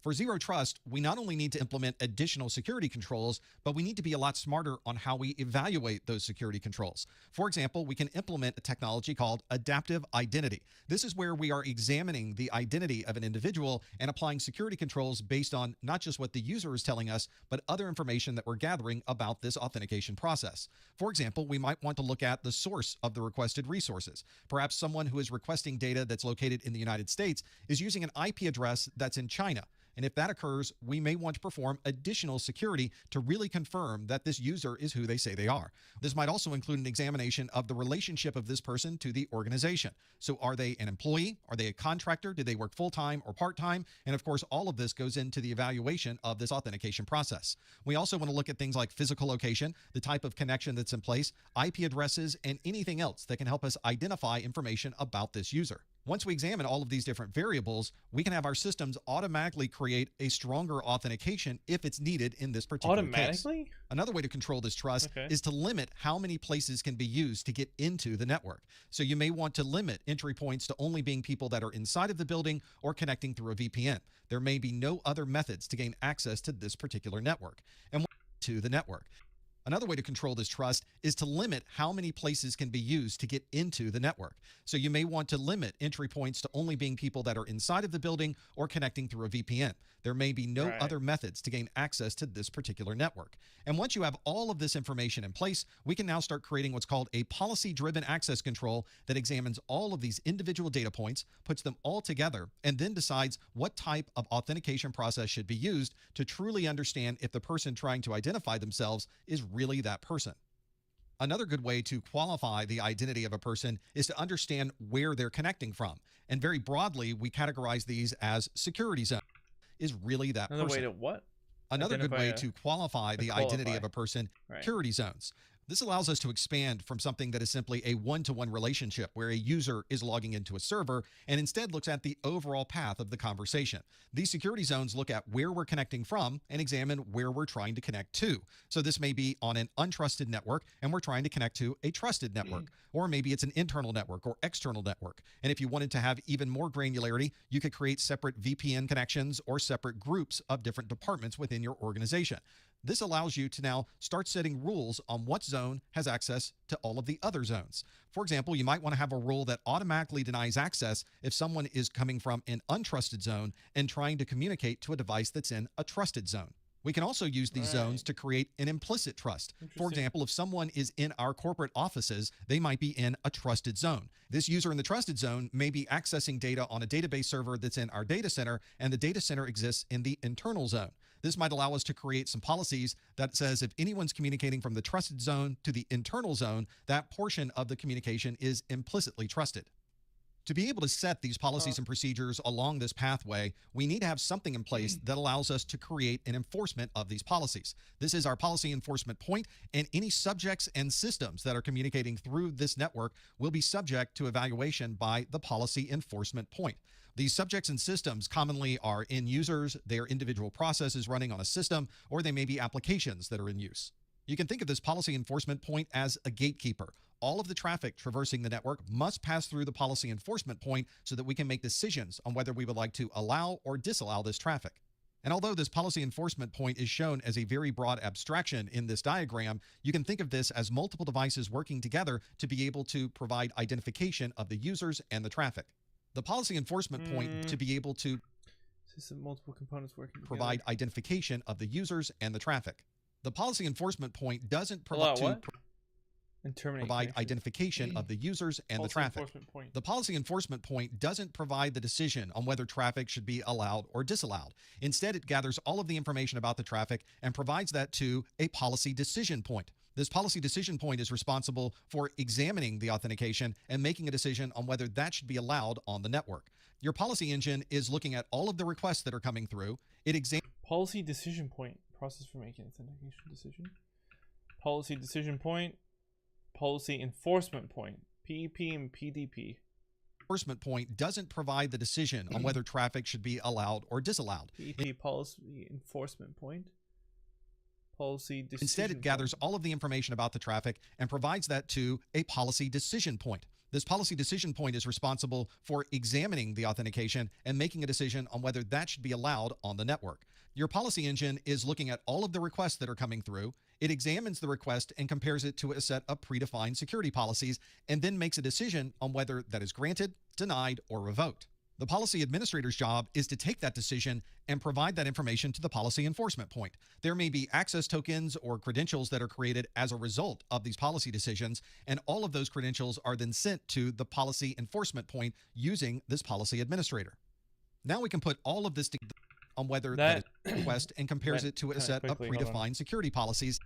For Zero Trust, we not only need to implement additional security controls, but we need to be a lot smarter on how we evaluate those security controls. For example, we can implement a technology called adaptive identity. This is where we are examining the identity of an individual and applying security controls based on not just what the user is telling us, but other information that we're gathering about this authentication process. For example, we might want to look at the source of the requested resources. Perhaps someone who is requesting data that's located in the United States is using an IP address that's in China. And if that occurs, we may want to perform additional security to really confirm that this user is who they say they are. This might also include an examination of the relationship of this person to the organization. So are they an employee? Are they a contractor? Do they work full-time or part-time? And of course, all of this goes into the evaluation of this authentication process. We also want to look at things like physical location, the type of connection that's in place, IP addresses, and anything else that can help us identify information about this user. Once we examine all of these different variables, we can have our systems automatically create a stronger authentication if it's needed in this particular case. Automatically? Another way to control this trust Okay. is to limit how many places can be used to get into the network. So you may want to limit entry points to only being people that are inside of the building or connecting through a VPN. There may be no other methods to gain access to this particular network and to the network. Another way to control this trust is to limit how many places can be used to get into the network. So you may want to limit entry points to only being people that are inside of the building or connecting through a VPN. There may be no Right. other methods to gain access to this particular network. And once you have all of this information in place, we can now start creating what's called a policy-driven access control that examines all of these individual data points, puts them all together, and then decides what type of authentication process should be used to truly understand if the person trying to identify themselves is really that person. Another good way to qualify the identity of a person is to understand where they're connecting from. And very broadly, we categorize these as security zones. Is really that Another person. way to what? Another good way Identify to qualify the qualify. identity of a person, Right. security zones. This allows us to expand from something that is simply a one-to-one relationship where a user is logging into a server and instead looks at the overall path of the conversation. These security zones look at where we're connecting from and examine where we're trying to connect to. So this may be on an untrusted network and we're trying to connect to a trusted network, or maybe it's an internal network or external network. And if you wanted to have even more granularity, you could create separate VPN connections or separate groups of different departments within your organization. This allows you to now start setting rules on what zone has access to all of the other zones. For example, you might want to have a rule that automatically denies access if someone is coming from an untrusted zone and trying to communicate to a device that's in a trusted zone. We can also use these zones to create an implicit trust. For Interesting. example, if someone is in our corporate offices, they might be in a trusted zone. This user in the trusted zone may be accessing data on a database server that's in our data center, and the data center exists in the internal zone. This might allow us to create some policies that says if anyone's communicating from the trusted zone to the internal zone, that portion of the communication is implicitly trusted. To be able to set these policies and procedures along this pathway, we need to have something in place that allows us to create an enforcement of these policies. This is our policy enforcement point, and any subjects and systems that are communicating through this network will be subject to evaluation by the policy enforcement point. These subjects and systems commonly are end users, they are individual processes running on a system, or they may be applications that are in use. You can think of this policy enforcement point as a gatekeeper. All of the traffic traversing the network must pass through the policy enforcement point so that we can make decisions on whether we would like to allow or disallow this traffic. And although this policy enforcement point is shown as a very broad abstraction in this diagram, you can think of this as multiple devices working together to be able to provide identification of the users and the traffic. The policy enforcement point to be able to System multiple components working provide together. identification of the users and the traffic. The policy enforcement point doesn't Allow provide what? And terminate provide connection. identification of the users and the Policy traffic. enforcement point. The policy enforcement point doesn't provide the decision on whether traffic should be allowed or disallowed. Instead, it gathers all of the information about the traffic and provides that to a policy decision point. This policy decision point is responsible for examining the authentication and making a decision on whether that should be allowed on the network. Your policy engine is looking at all of the requests that are coming through. It examines Policy decision point. Process for making authentication decision. Policy decision point. Policy enforcement point. PEP and PDP. enforcement point doesn't provide the decision on whether traffic should be allowed or disallowed. The policy enforcement point. Policy decision Instead, it gathers all of the information about the traffic and provides that to a policy decision point. This policy decision point is responsible for examining the authentication and making a decision on whether that should be allowed on the network. Your policy engine is looking at all of the requests that are coming through. It examines the request and compares it to a set of predefined security policies and then makes a decision on whether that is granted, denied, or revoked. The policy administrator's job is to take that decision and provide that information to the policy enforcement point. There may be access tokens or credentials that are created as a result of these policy decisions, and all of those credentials are then sent to the policy enforcement point using this policy administrator. Now we can put all of this together on whether that is a request and compares it to a set of predefined security policies,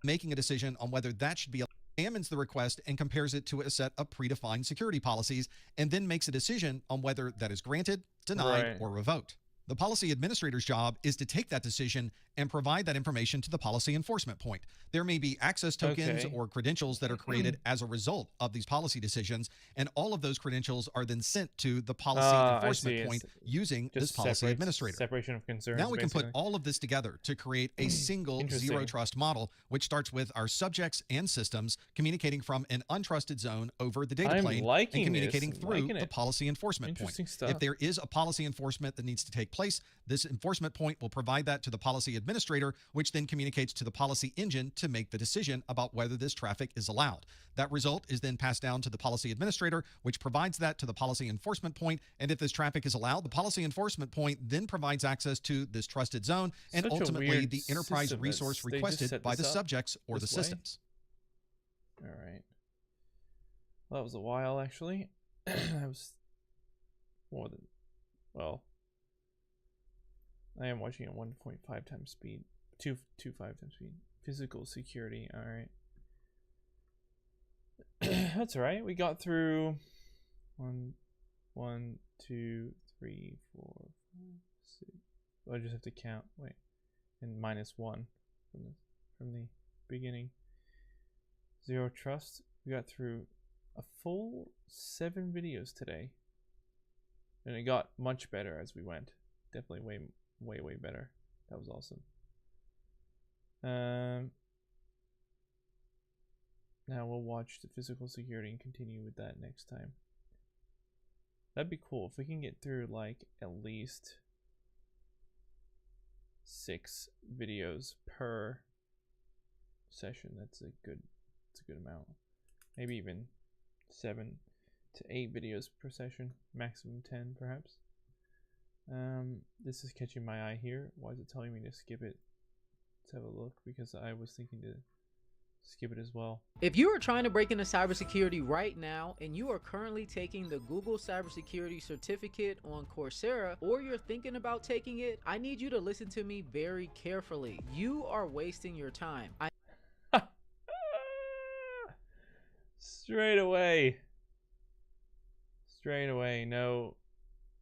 making a decision on whether that should be examines the request and compares it to a set of predefined security policies and then makes a decision on whether that is granted, denied, or revoked. The policy administrator's job is to take that decision and provide that information to the policy enforcement point. There may be access tokens or credentials that are created as a result of these policy decisions, and all of those credentials are then sent to the policy enforcement point using this policy administrator. Separation of concerns. Now we can put all of this together to create a single zero trust model, which starts with our subjects and systems communicating from an untrusted zone over the data plane and communicating through the policy enforcement point. If there is a policy enforcement that needs to take place, this enforcement point will provide that to the policy administrator, which then communicates to the policy engine to make the decision about whether this traffic is allowed. That result is then passed down to the policy administrator, which provides that to the policy enforcement point. And if this traffic is allowed, the policy enforcement point then provides access to this trusted zone and ultimately the enterprise resource requested by the subjects or the systems. All right. Well, that was a while, actually. That was more than, well, I am watching at 1.5 times speed, 2.5 times speed. Physical security, all right. That's all right. We got through 1, 2, 3, 4, 5, 6. Oh, I just have to count. Wait, and -1 from the beginning. Zero trust. We got through a full 7 videos today, and it got much better as we went. Definitely way better. That was awesome. Now we'll watch the physical security and continue with that next time. That'd be cool if we can get through like at least 6 videos per session. That's a good amount. Maybe even 7 to 8 videos per session, maximum 10 perhaps. This is catching my eye here. Why is it telling me to skip it? Let's have a look, because I was thinking to skip it as well. If you are trying to break into cybersecurity right now and you are currently taking the Google Cybersecurity Certificate on Coursera, or you're thinking about taking it, I need you to listen to me very carefully. You are wasting your time. Straight away, no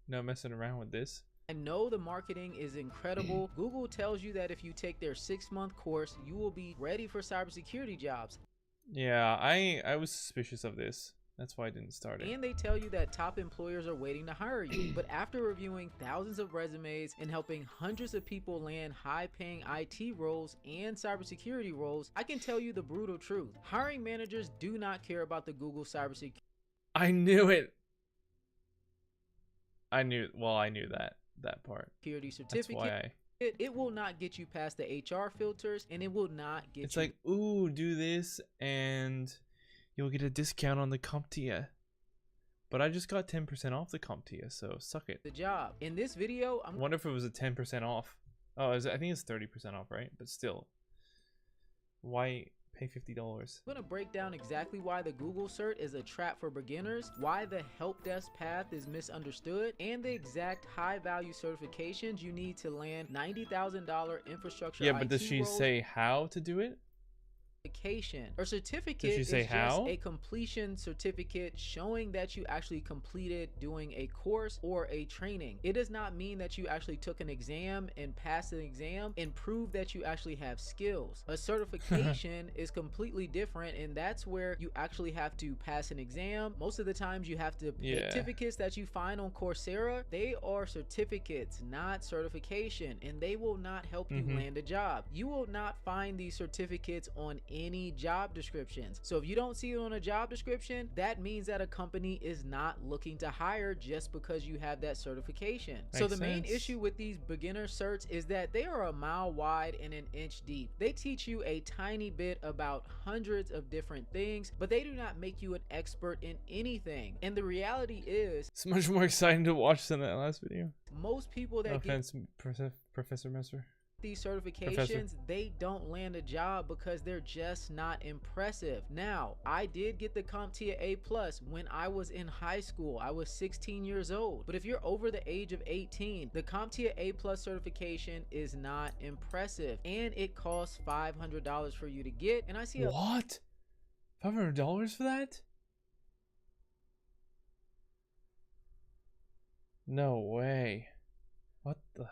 messing around with this. I know the marketing is incredible. Google tells you that if you take their 6-month course, you will be ready for cybersecurity jobs. Yeah, I was suspicious of this. That's why I didn't start it. And they tell you that top employers are waiting to hire you. But after reviewing thousands of resumes and helping hundreds of people land high-paying IT roles and cybersecurity roles, I can tell you the brutal truth. Hiring managers do not care about the Google cybersecurity. I knew it. I knew that part. Security certificate. That's why It will not get you past the HR filters, and it will not get it's you. like, ooh, do this and you'll get a discount on the CompTIA. But I just got 10% off the CompTIA, so suck it. The job. In this video, I wonder if it was a 10% off. Oh, I think it's 30% off, right? But still, why pay $50? I'm going to break down exactly why the Google cert is a trap for beginners, why the help desk path is misunderstood, and the exact high value certifications you need to land $90,000 infrastructure. Yeah, but does she say how to do it? A certificate is say just how? a completion certificate showing that you actually completed doing a course or a training. It does not mean that you actually took an exam and passed an exam and proved that you actually have skills. A certification is completely different, and that's where you actually have to pass an exam. Most of the times you have to certificates that you find on Coursera, they are certificates, not certification, and they will not help you land a job. You will not find these certificates on any job descriptions. So if you don't see it on a job description, that means that a company is not looking to hire just because you have that certification. So the main issue with these beginner certs is that they are a mile wide and an inch deep. They teach you a tiny bit about hundreds of different things, but they do not make you an expert in anything. And the reality is, it's much more exciting to watch than that last video. Most people that offense, Professor Messer. These certifications, they don't land a job because they're just not impressive. Now, I did get the CompTIA A+ when I was in high school. I was 16 years old. But if you're over the age of 18, the CompTIA A+ certification is not impressive, and it costs $500 for you to get. And I see what? $500 for that? No way. What the?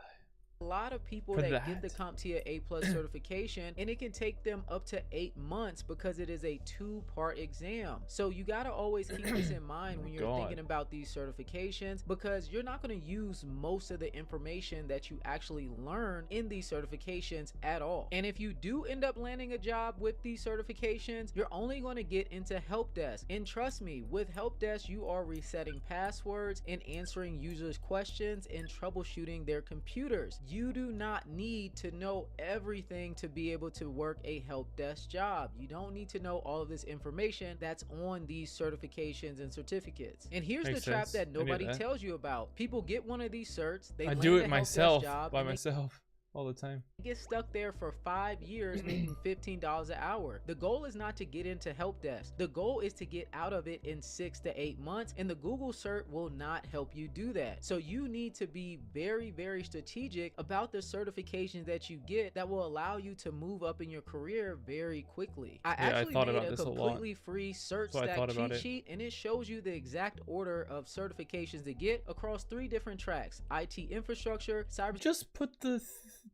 A lot of people that get the CompTIA A+ certification, and it can take them up to 8 months because it is a 2-part exam. So you got to always keep this in mind when you're thinking about these certifications, because you're not going to use most of the information that you actually learn in these certifications at all. And if you do end up landing a job with these certifications, you're only going to get into help desk. And trust me, with help desk, you are resetting passwords and answering users' questions and troubleshooting their computers. You do not need to know everything to be able to work a help desk job. You don't need to know all of this information that's on these certifications and certificates. And here's the trap that nobody tells you about. People get one of these certs, they land do it a myself job by myself all the time. Get stuck there for 5 years making $15 an hour. The goal is not to get into help desk. The goal is to get out of it in 6 to 8 months, and the Google cert will not help you do that. So you need to be very, very strategic about the certifications that you get that will allow you to move up in your career very quickly. I actually made a completely free cert stack cheat sheet, and it shows you the exact order of certifications to get across 3 different tracks: IT infrastructure, cyber.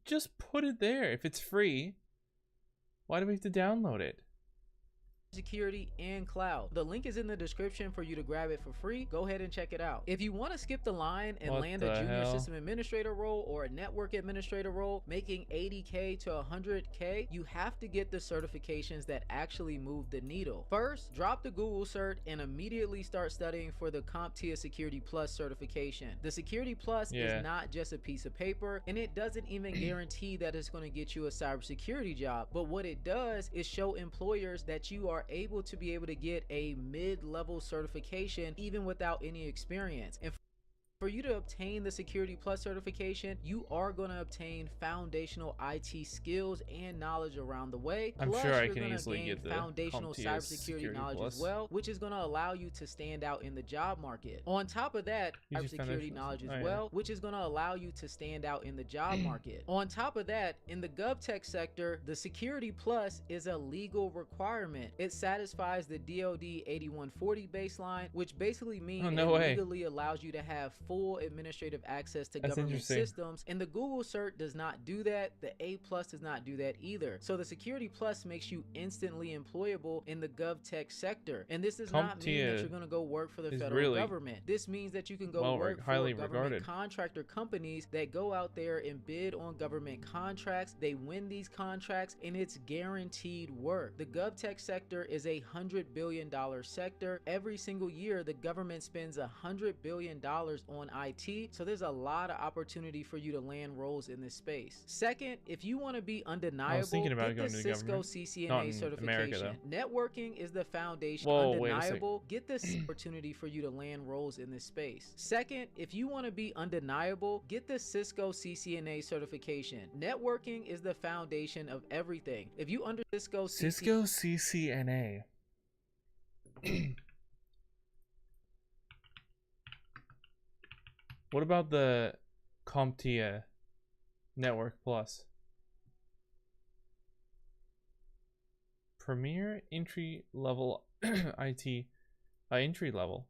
Just put it there. If it's free, why do we have to download it? Security and cloud. The link is in the description for you to grab it for free. Go ahead and check it out. If you want to skip the line and land a junior system administrator role or a network administrator role making 80K to 100K, you have to get the certifications that actually move the needle. First, drop the Google cert and immediately start studying for the CompTIA Security Plus certification. The Security Plus is not just a piece of paper, and it doesn't even guarantee that it's going to get you a cybersecurity job. But what it does is show employers that you are able to get a mid-level certification even without any experience. And for you to obtain the Security Plus certification, you are going to obtain foundational IT skills and knowledge around the way. I'm Plus, sure I you're can gonna easily gain get the foundational CompTIA cybersecurity knowledge Plus as well, which is going to allow you to stand out in the job market. On top of that, cybersecurity knowledge as well, which is going to allow you to stand out in the job market. On top of that, in the GovTech sector, the Security Plus is a legal requirement. It satisfies the DoD 8140 baseline, which basically means it legally allows you to have full administrative access to government systems, and the Google cert does not do that. The A+ does not do that either. So the Security Plus makes you instantly employable in the GovTech sector, and this does not mean that you're going to go work for the federal government. This means that you can go work for government contractor companies that go out there and bid on government contracts. They win these contracts, and it's guaranteed work. The GovTech sector is a $100 billion sector. Every single year, the government spends $100 billion on IT. So there's a lot of opportunity for you to land roles in this space. Second, if you want to be undeniable, get the Cisco CCNA certification. Networking is the foundation. Undeniable, get this opportunity for you to land roles in this space. Second, if you want to be undeniable, get the Cisco CCNA certification. Networking is the foundation of everything. If you under Cisco CCNA. What about the CompTIA Network Plus? Premier entry level IT entry level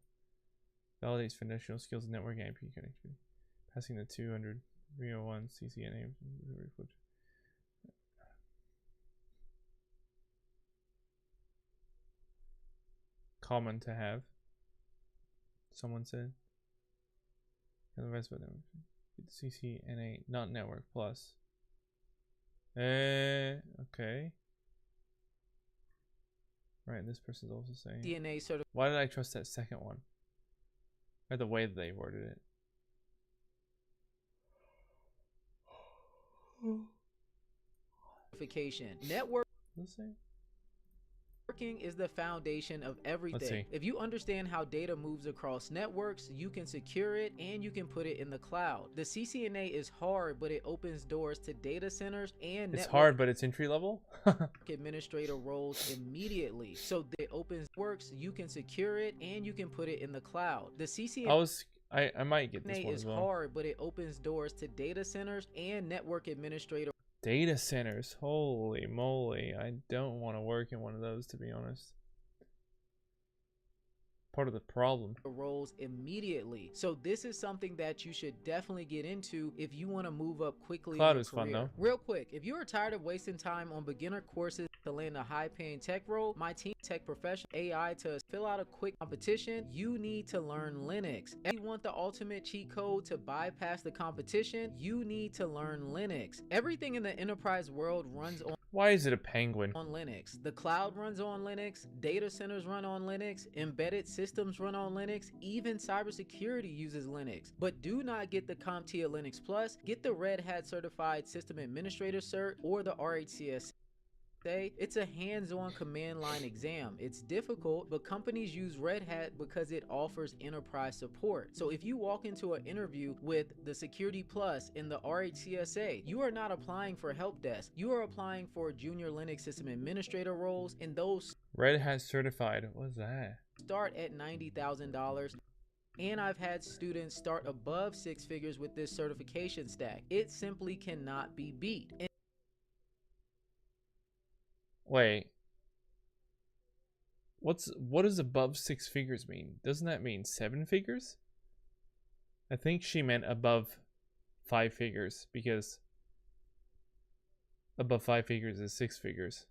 validates foundational skills in networking IP connectivity, passing the 200 301 CCNA. Common to have, someone said. And the rest of them, CCNA, not network plus. Okay. Right, this person's also saying. DNA Why did I trust that second one? Or the way that they worded it. certification. Networking Let's see. is the foundation of everything. If you understand how data moves across networks, you can secure it and you can put it in the cloud. The CCNA is hard, but it opens doors to data centers and it's hard, but it's entry level. administrator roles immediately. So it opens works, you can secure it and you can put it in the cloud. The CCNA I might get this one is as well. hard, but it opens doors to data centers and network administrator Data centers, holy moly. I don't want to work in one of those, to be honest. Part of the problem. roles immediately. So this is something that you should definitely get into if you want to move up quickly. Cloud in your is fun, career. though. Real quick, if you are tired of wasting time on beginner courses to land a high-paying tech role, my team tech professional AI to fill out a quick competition, you need to learn Linux. If you want the ultimate cheat code to bypass the competition, you need to learn Linux. Everything in the enterprise world runs on Why is it a penguin? Linux. The cloud runs on Linux, data centers run on Linux, embedded systems run on Linux, even cybersecurity uses Linux. But do not get the CompTIA Linux Plus, get the Red Hat Certified System Administrator Cert or the RHCS. It's a hands-on command line exam. It's difficult, but companies use Red Hat because it offers enterprise support. So if you walk into an interview with the Security Plus in the RHCSA, you are not applying for help desk. You are applying for junior Linux system administrator roles, and those Red Hat certified. What's that? start at $90,000. And I've had students start above 6 figures with this certification stack. It simply cannot be beat. Wait. What does above 6 figures mean? Doesn't that mean 7 figures? I think she meant above 5 figures, because above 5 figures is 6 figures.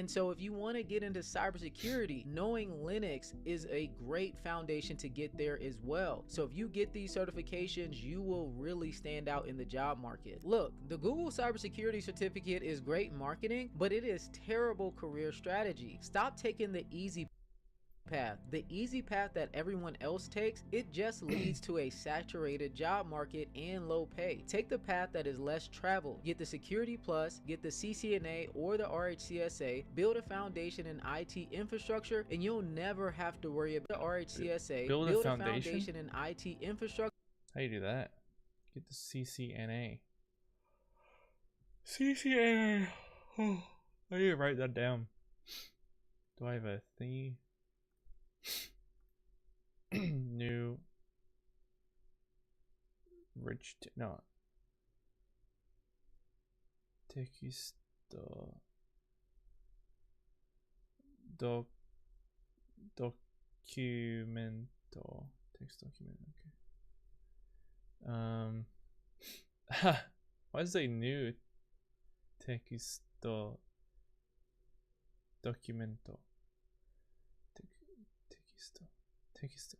And so if you want to get into cybersecurity, knowing Linux is a great foundation to get there as well. So if you get these certifications, you will really stand out in the job market. Look, the Google Cybersecurity Certificate is great marketing, but it is terrible career strategy. Stop taking the easy path. The easy path that everyone else takes, it just leads to a saturated job market and low pay. Take the path that is less traveled. Get the Security Plus, get the CCNA or the RHCSA, build a foundation in IT infrastructure, and you'll never have to worry about the RHCSA. Build a foundation in IT infrastructure. How do you do that? Get the CCNA. CCNA. Oh, I need to write that down. Do I have a thingy? New rich no text documento text document. Okay. Why is it new text documento? Text.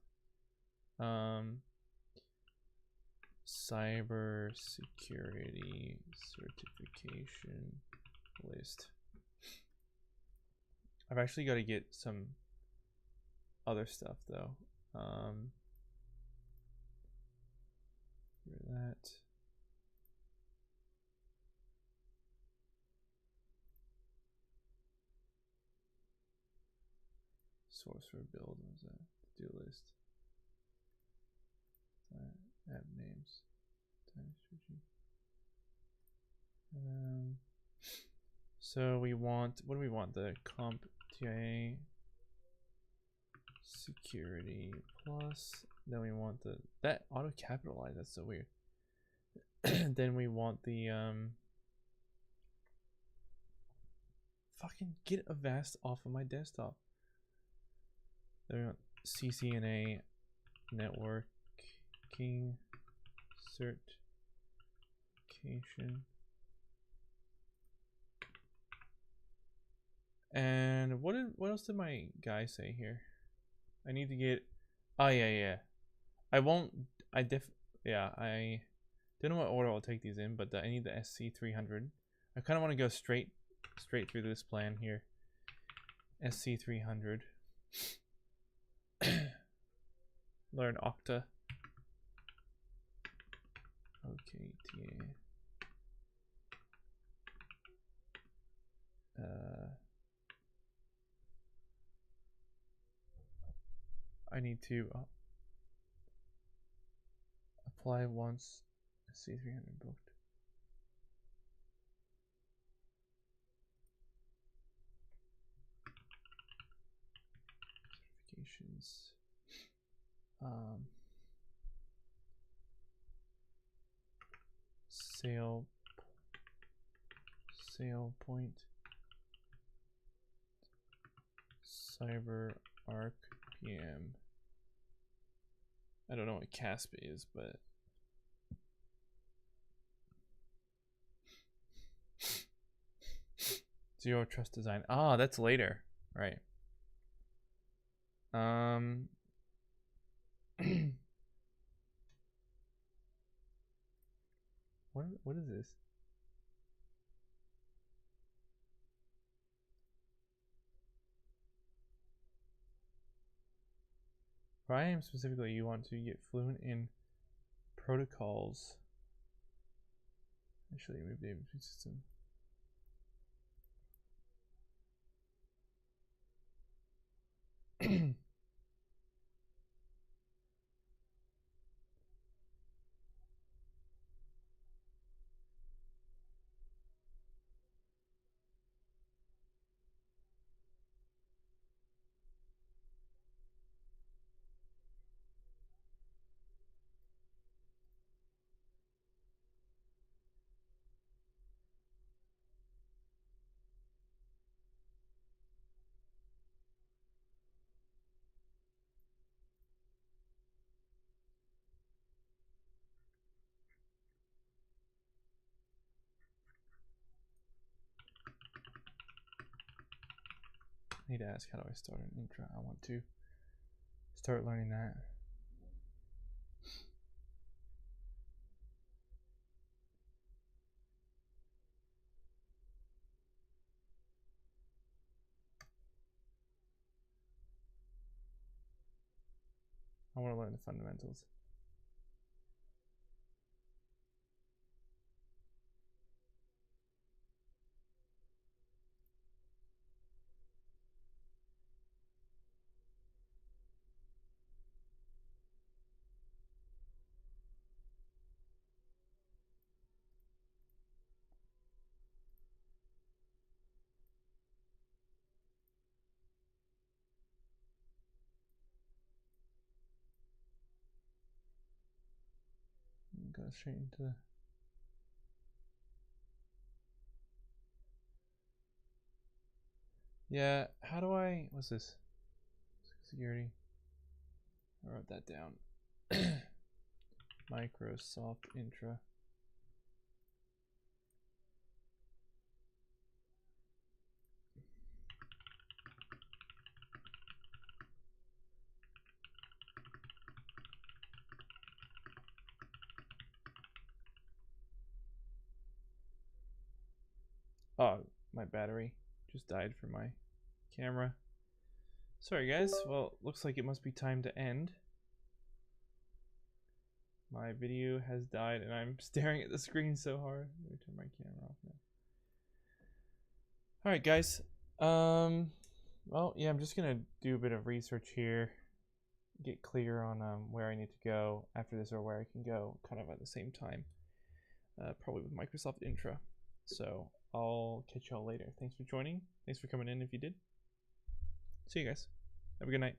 Cybersecurity certification list. I've actually got to get some other stuff though. That. Source for build, what was that? To-do list. App names. So we want, what do we want? The CompTIA Security Plus. Then we want that auto capitalized, that's so weird. Then we want the Fucking get Avast off of my desktop. There we go. CCNA networking certification. And what else did my guy say here? I need to get, oh yeah. I don't know what order I'll take these in, but I need the SC300. I kind of want to go straight through this plan here. SC300. Learn Okta. Okay, TA. I need to apply once. SC300 booked. Certifications. Sale point. CyberArk PM. I don't know what CASP is, but Zero Trust Design. Ah, that's later, right? What is this? For IAM specifically, you want to get fluent in protocols. Actually, remove the image system. I need to ask, how do I start an intro? I want to start learning that. I want to learn the fundamentals. Go straight into the... Yeah, how do I... What's this? Security. I wrote that down. Microsoft Intra. Oh, my battery just died for my camera. Sorry guys, well, looks like it must be time to end. My video has died and I'm staring at the screen so hard. Let me turn my camera off now. Alright guys, well, yeah, I'm just gonna do a bit of research here, get clear on where I need to go after this, or where I can go kind of at the same time, probably with Microsoft Intra. So I'll catch y'all later. Thanks for joining. Thanks for coming in if you did. See you guys. Have a good night.